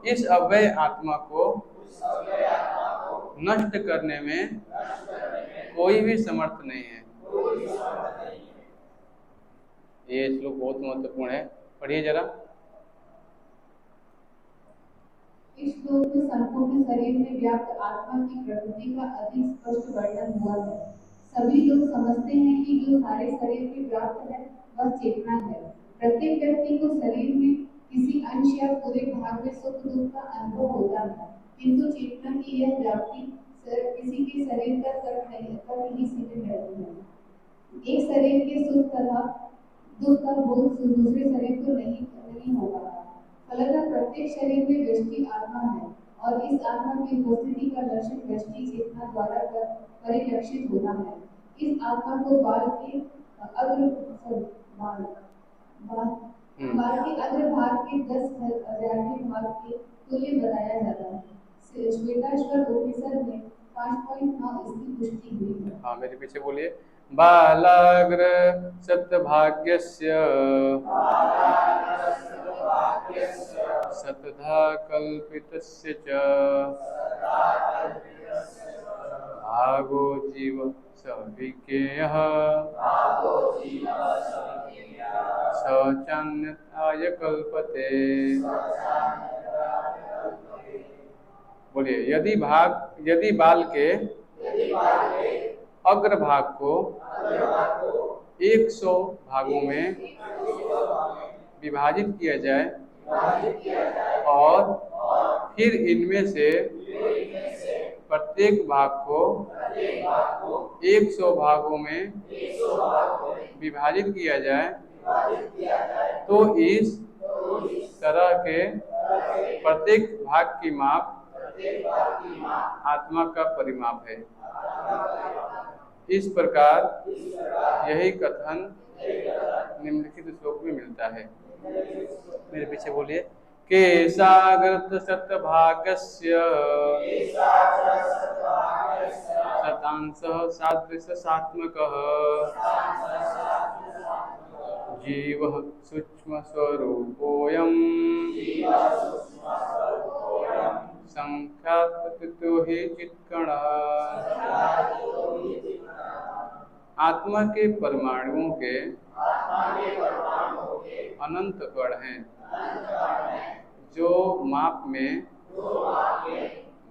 इस अव्यय आत्मा को नष्ट करने में कोई भी समर्थ नहीं है। ये श्लोक बहुत महत्वपूर्ण है, पढ़िए जरा। इस श्लोक में संपूर्ण शरीर में व्याप्त आत्मा की प्रकृति का अधिक स्पष्ट वर्णन हुआ है। सभी लोग समझते हैं कि जो सारे शरीर में व्याप्त है वह चेतना है। प्रत्येक व्यक्ति को शरीर में किसी अंश या पूरे भाग में सुख दुख का अनुभव होता है, किंतु चेतना की यह व्याप्ति किसी के शरीर तक नहीं सीमित रहती है। एक शरीर के सुख तथा दुख का बोध दूसरे शरीर को नहीं हो पाता। फलतः प्रत्येक शरीर में व्यष्टि आत्मा है और इस आत्मा की उपस्थिति का लक्षण व्यष्टि चेतना द्वारा परिलक्षित होता है। इस आत्मा को बाल के अग्रभाग के 10,000वें भाग के तुल्य बताया जाता है। श्वेताश्वर उपनिषद में 5.9 इसकी पुष्टि हुई है। हाँ, मेरे पीछे बोलिए। बालाग्र सत्भाग्यस्य सतधा कल्पितस्य च भागो जीव सविज्ञेयः स चान्यथाय कल्पते। बोलिए, यदि बाल के अग्रभाग को 100 भागों में विभाजित किया जाए और फिर इनमें से प्रत्येक भाग को 100 भागों में विभाजित किया जाए तो इस तरह के प्रत्येक भाग की माप आत्मा का परिमाप है। इस प्रकार यही कथन निम्नलिखित श्लोक में मिलता है। मेरे पीछे बोलिए। केशाग्रत शतभागस्य शतांशः सादृशसात्मकः जीवः सूक्ष्म स्वरूपोऽयं संख्यातो हि चित्कणः। आत्मा के परमाणुओं के अनंत कण हैं जो माप में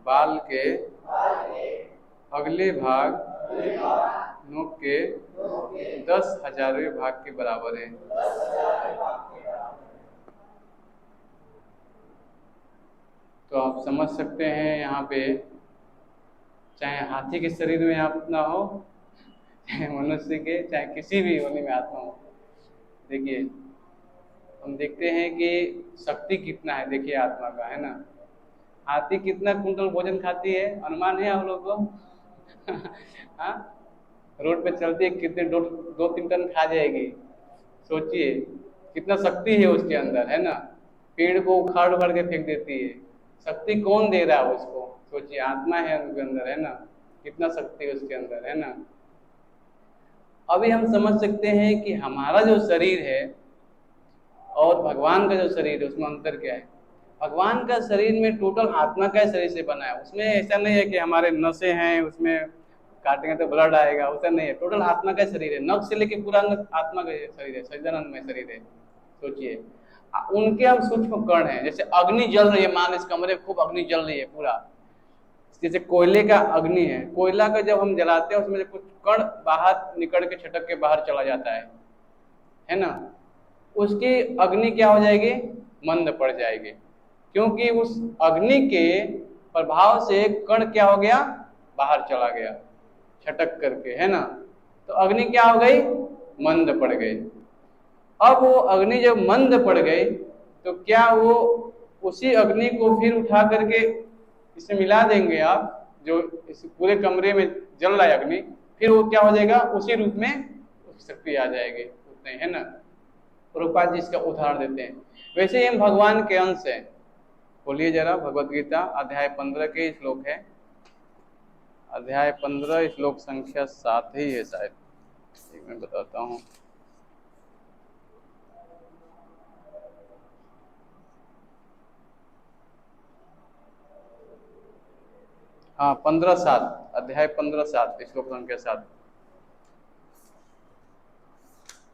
बाल के अगले भाग नोक के 10,000वें भाग के बराबर है। तो आप समझ सकते हैं यहाँ पे चाहे हाथी के शरीर में आत्मा हो, चाहे मनुष्य के, चाहे किसी भी योनि में आत्मा हो। देखिए हम देखते हैं कि शक्ति कितना है, देखिए आत्मा का, है ना। हाथी कितना कुंटल भोजन खाती है, अनुमान है आप लोग को? हाँ, रोड पे चलती है कितने 2-3 टन खा जाएगी। सोचिए कितना शक्ति है उसके अंदर, है ना। पेड़ को उखाड़ उखाड़ के फेंक देती है। शक्ति कौन दे रहा है उसको? सोचिए, आत्मा है उनके अंदर, है ना। कितना शक्ति है उसके अंदर, है ना। अभी हम समझ सकते हैं कि हमारा जो शरीर है और भगवान का जो शरीर है उसमें अंतर क्या है। भगवान का शरीर में टोटल आत्मा का शरीर से बना है। उसमें ऐसा नहीं है कि हमारे नसें हैं, उसमें काटेंगे तो ब्लड आएगा, वैसा नहीं है। टोटल आत्मा का शरीर है, नख से लेके पूरा आत्मा का शरीर है, सच्चिदानंदमय शरीर है। सोचिए उनके हम सूक्ष्म कण हैं। जैसे अग्नि जल रही है, मान इस कमरे में खूब अग्नि जल रही है पूरा, जैसे कोयले का अग्नि है। कोयला का जब हम जलाते हैं उसमें कुछ कण बाहर निकल के छटक के बाहर चला जाता है ना। उसकी अग्नि क्या हो जाएगी? मंद पड़ जाएगी, क्योंकि उस अग्नि के प्रभाव से कण क्या हो गया? बाहर चला गया छटक करके, है ना। तो अग्नि क्या हो गई? मंद पड़ गई। अब वो अग्नि जब मंद पड़ गई तो क्या वो उसी अग्नि को फिर उठा करके इसमें मिला देंगे आप, जो इस पूरे कमरे में जल रहा है अग्नि, फिर वो क्या हो जाएगा? उसी रूप में शक्ति आ जाएगी उतने, है ना। प्रभुपाद जी इसका उदाहरण देते हैं। वैसे ही हम भगवान के अंश हैं। बोलिए जरा, भगवद गीता अध्याय 15 के श्लोक है, अध्याय 15 श्लोक संख्या 7 ही है शायद, एक मैं बताता हूँ। हाँ, 15:7, अध्याय 15:7 श्लोक संख्या 7।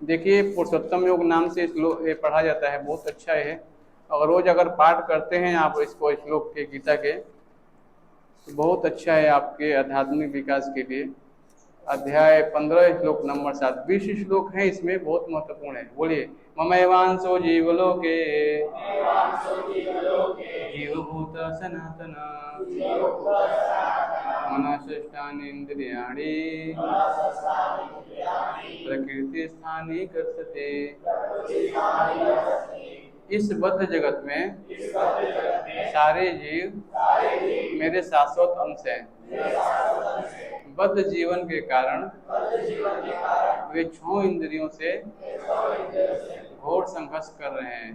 देखिए पुरुषोत्तम योग नाम से श्लोक ये पढ़ा जाता है, बहुत अच्छा है। और रोज अगर पाठ करते हैं आप इसको, श्लोक के गीता के, तो बहुत अच्छा है आपके आध्यात्मिक विकास के लिए। अध्याय 15 श्लोक नंबर 7, 20 श्लोक है इसमें, बहुत महत्वपूर्ण है। बोलिए, ममैवांसो जीवलोके जीवभूत सनातन मनःषष्ठानीन्द्रियाणि प्रकृति स्थानी कर्षते। इस बद्ध जगत में सारे जीव मेरे शाश्वत अंश हैं। बद्ध जीवन के कारण वे 6 इंद्रियों से घोर संघर्ष कर रहे हैं,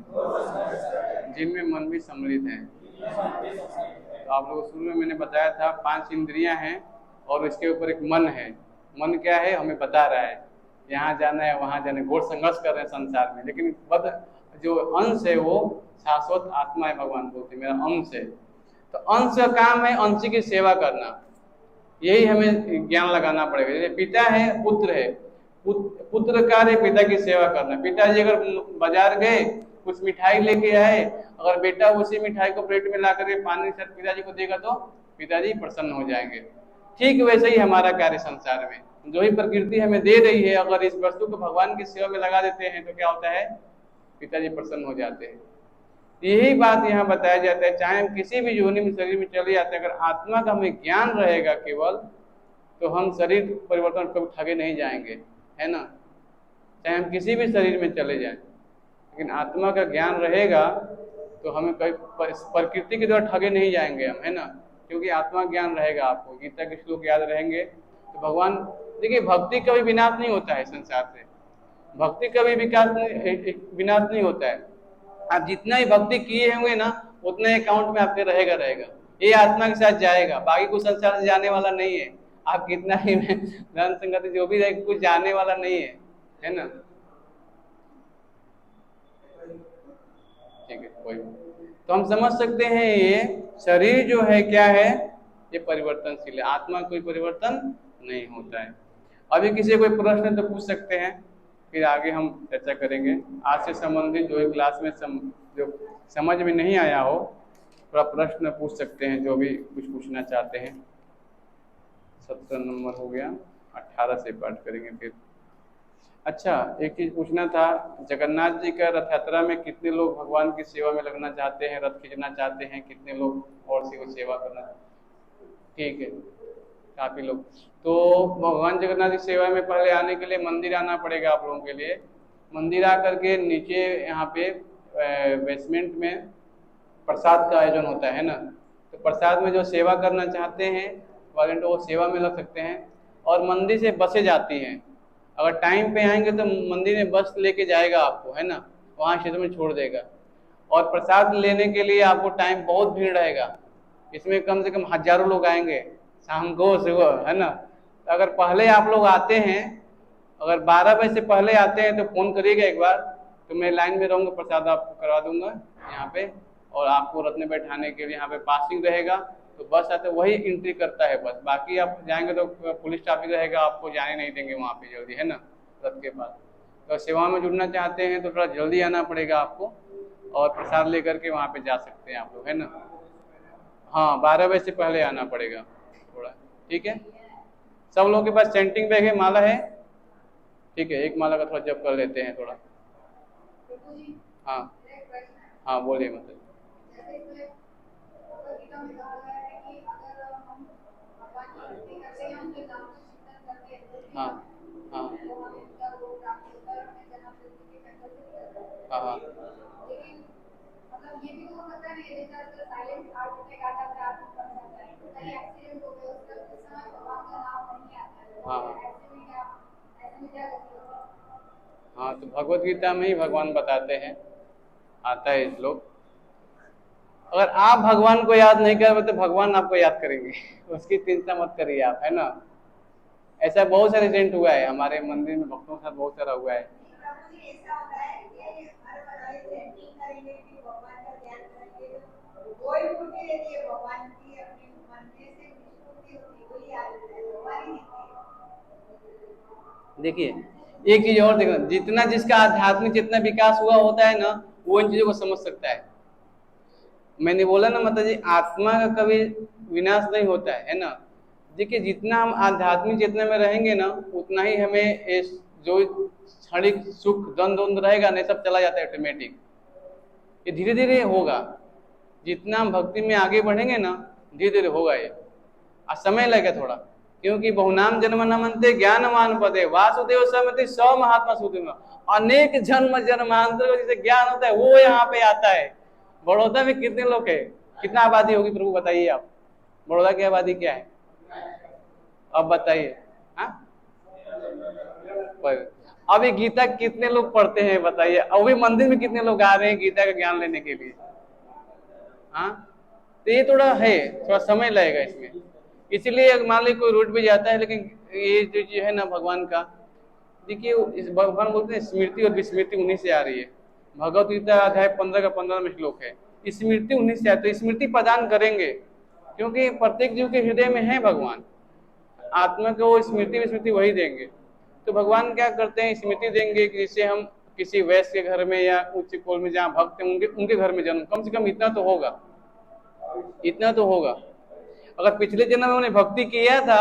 जिनमें मन भी सम्मिलित है। तो आप लोगों को शुरू में मैंने बताया था 5 इंद्रियां हैं और इसके ऊपर एक मन है। मन क्या है? हमें बता रहा है यहाँ जाना है, वहाँ जाना है, घोर संघर्ष कर रहे हैं संसार में। लेकिन बद्ध जो अंश है वो शाश्वत आत्मा है, भगवान बोलते मेरा अंश है। तो अंश का काम है अंश की सेवा करना, यही हमें ज्ञान लगाना पड़ेगा। जैसे पिता है, पुत्र है, पुत्र कार्य पिता की सेवा करना। पिताजी अगर बाजार गए, कुछ मिठाई लेके आए, अगर बेटा उसी मिठाई को प्लेट में ला करके पानी से पिताजी को देगा तो पिताजी प्रसन्न हो जाएंगे। ठीक वैसे ही हमारा कार्य संसार में, जो ही प्रकृति हमें दे रही है, अगर इस वस्तु को भगवान की सेवा में लगा देते हैं तो क्या होता है, पिताजी प्रसन्न हो जाते हैं। यही बात यहाँ बताया जाता है, चाहे हम किसी भी योनि में शरीर में चले जाते हैं, अगर आत्मा का हमें ज्ञान रहेगा केवल, तो हम शरीर परिवर्तन कभी ठगे नहीं जाएंगे, है ना। चाहे हम किसी भी शरीर में चले जाएं, लेकिन आत्मा का ज्ञान रहेगा तो हमें कभी प्रकृति के द्वारा ठगे नहीं जाएंगे हम, है ना, क्योंकि आत्मा ज्ञान रहेगा। आपको गीता के श्लोक याद रहेंगे तो भगवान, देखिए भक्ति कभी विनाश नहीं होता है संसार से, भक्ति कभी विनाश नहीं होता है। आप जितना ही भक्ति किए होंगे ना, उतना अकाउंट में आपके रहेगा, ये आत्मा के साथ जाएगा, बाकी कुछ संसार से जाने वाला नहीं है। आप कितना ही धन संगति जो भी रहे, कुछ जाने वाला नहीं है ना। ठीक है, कोई, तो हम समझ सकते हैं ये शरीर जो है क्या है, ये परिवर्तनशील है, आत्मा कोई परिवर्तन नहीं होता है। अभी किसी कोई प्रश्न तो पूछ सकते हैं, फिर आगे हम चर्चा करेंगे। आज से संबंधित जो क्लास में जो समझ में नहीं आया हो, थोड़ा प्रश्न पूछ सकते हैं, जो भी कुछ पूछना चाहते हैं। 17 नंबर हो गया, 18 से पाठ करेंगे फिर। अच्छा, एक चीज पूछना था, जगन्नाथ जी का रथ यात्रा में कितने लोग भगवान की सेवा में लगना चाहते हैं, रथ खींचना चाहते हैं, कितने लोग और सी को सेवा करना? ठीक है, काफी लोग। तो भगवान जगन्नाथ की सेवा में पहले आने के लिए मंदिर आना पड़ेगा आप लोगों के लिए। मंदिर आकर के नीचे यहाँ पे बेसमेंट में प्रसाद का आयोजन होता है ना, तो प्रसाद में जो सेवा करना चाहते हैं वॉलंटियर वो सेवा में लग सकते हैं। और मंदिर से बसें जाती हैं, अगर टाइम पे आएंगे तो मंदिर में बस लेके जाएगा आपको, है ना, वहाँ क्षेत्र में छोड़ देगा। और प्रसाद लेने के लिए आपको टाइम, बहुत भीड़ रहेगा, इसमें कम से कम हजारों लोग आएंगे शाम को सुबह, है ना। तो अगर पहले आप लोग आते हैं, अगर 12 बजे से पहले आते हैं तो फ़ोन करिएगा एक बार, तो मैं लाइन में रहूँगा, प्रसाद आपको करवा दूंगा यहाँ पे। और आपको रथ में बैठाने के लिए यहाँ पे पासिंग रहेगा, तो बस आते वही एंट्री करता है बस, बाकी आप जाएंगे तो पुलिस ट्रैफिक रहेगा, आपको जाने नहीं देंगे वहाँ पे जल्दी, है ना, रथ के पास। तो सेवा में जुड़ना चाहते हैं तो थोड़ा जल्दी आना पड़ेगा आपको, और प्रसाद लेकर के वहाँ पे जा सकते हैं आप लोग, है ना। हाँ, 12 बजे से पहले आना पड़ेगा थोड़ा, ठीक है। सब लोगों के पास सेंटिंग बैग है, माला है, ठीक है, एक माला का थोड़ा जप कर लेते हैं थोड़ा। हाँ हाँ, बोलिए। मतलब हाँ हाँ हाँ हाँ हाँ, तो भगवत गीता में ही भगवान बताते हैं, आता है श्लोक। अगर आप भगवान को याद नहीं करोगे तो भगवान आपको याद करेंगे, उसकी चिंता मत करिए आप, है ना। ऐसा बहुत सारे इंसिडेंट हुआ है हमारे मंदिर में, भक्तों के साथ बहुत सारा हुआ है। देखिए एक चीज और देखना, जितना जिसका आध्यात्मिक जितना विकास हुआ होता है ना, वो इन चीजों को समझ सकता है। मैंने बोला ना माता जी, आत्मा का कभी विनाश नहीं होता है ना। देखिए जितना हम आध्यात्मिक चेतना में रहेंगे ना, उतना ही हमें जो क्षणिक सुख द्वंद्व रहेगा ना, सब चला जाता है ऑटोमेटिक। ये धीरे धीरे होगा, जितना हम भक्ति में आगे बढ़ेंगे ना, धीरे धीरे होगा ये। समय लगेगा थोड़ा, क्योंकि बहुनाम जन्म न मनते ज्ञानवान पदे वासुदेव समति सौ महात्मा सुदेव, अनेक जन्म जन्मांतर जिसे ज्ञान होता है वो यहाँ पे आता है। बड़ौदा में कितने लोग है, कितना आबादी होगी प्रभु बताइए आप, बड़ौदा की आबादी क्या है अब बताइए। हाँ, अभी गीता कितने लोग पढ़ते हैं बताइए, अभी मंदिर में कितने लोग आ रहे हैं गीता का ज्ञान लेने के लिए। हाँ, तो ये थोड़ा है, थोड़ा समय लगेगा इसमें। इसीलिए मान लीजिए कोई रूट भी जाता है, लेकिन ये जो है ना भगवान का, देखिए इस भगवान बोलते हैं स्मृति और विस्मृति उन्हीं से आ रही है। भगवत गीता अध्याय 15 का 15 में श्लोक है, स्मृति उन्हीं से आती है। तो स्मृति प्रदान करेंगे, क्योंकि प्रत्येक जीव के हृदय में है भगवान, आत्मा को स्मृति विस्मृति वही देंगे। तो भगवान क्या करते हैं, स्मृति देंगे कि जिससे हम किसी वैश्य के घर में या उच्च कुल में जहाँ भक्त हैं उनके घर में जन्म, कम से कम इतना तो होगा, इतना तो होगा। अगर पिछले जन्म में उन्हें भक्ति किया था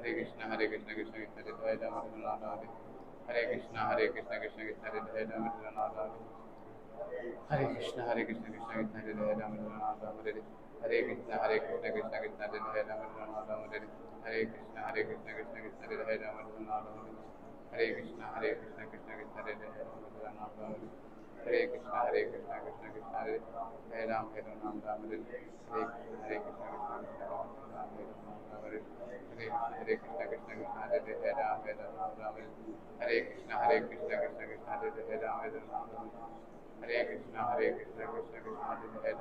हरे कृष्ण कृष्ण कृष्ण हरे हरे राम हरे हरे कृष्ण कृष्ण कृष्ण हरे हरे राम हरे कृष्ण कृष्ण कृष्ण हरे हरे राम हरे कृष्ण कृष्ण कृष्ण हरे हरे राम हरे कृष्ण कृष्ण कृष्ण हरे हरे राम हरे कृष्ण कृष्ण कृष्ण हरे हरे राम हरे कृष्ण कृष्ण कृष्ण हरे हरे राम हरे हरे कृष्ण कृष्ण हरे कृष्ण कृष्ण कृष्ण हरे हरे राम हरे कृष्ण कृष्ण कृष्ण हरे हरे राम हरे कृष्ण कृष्ण कृष्ण हरे हरे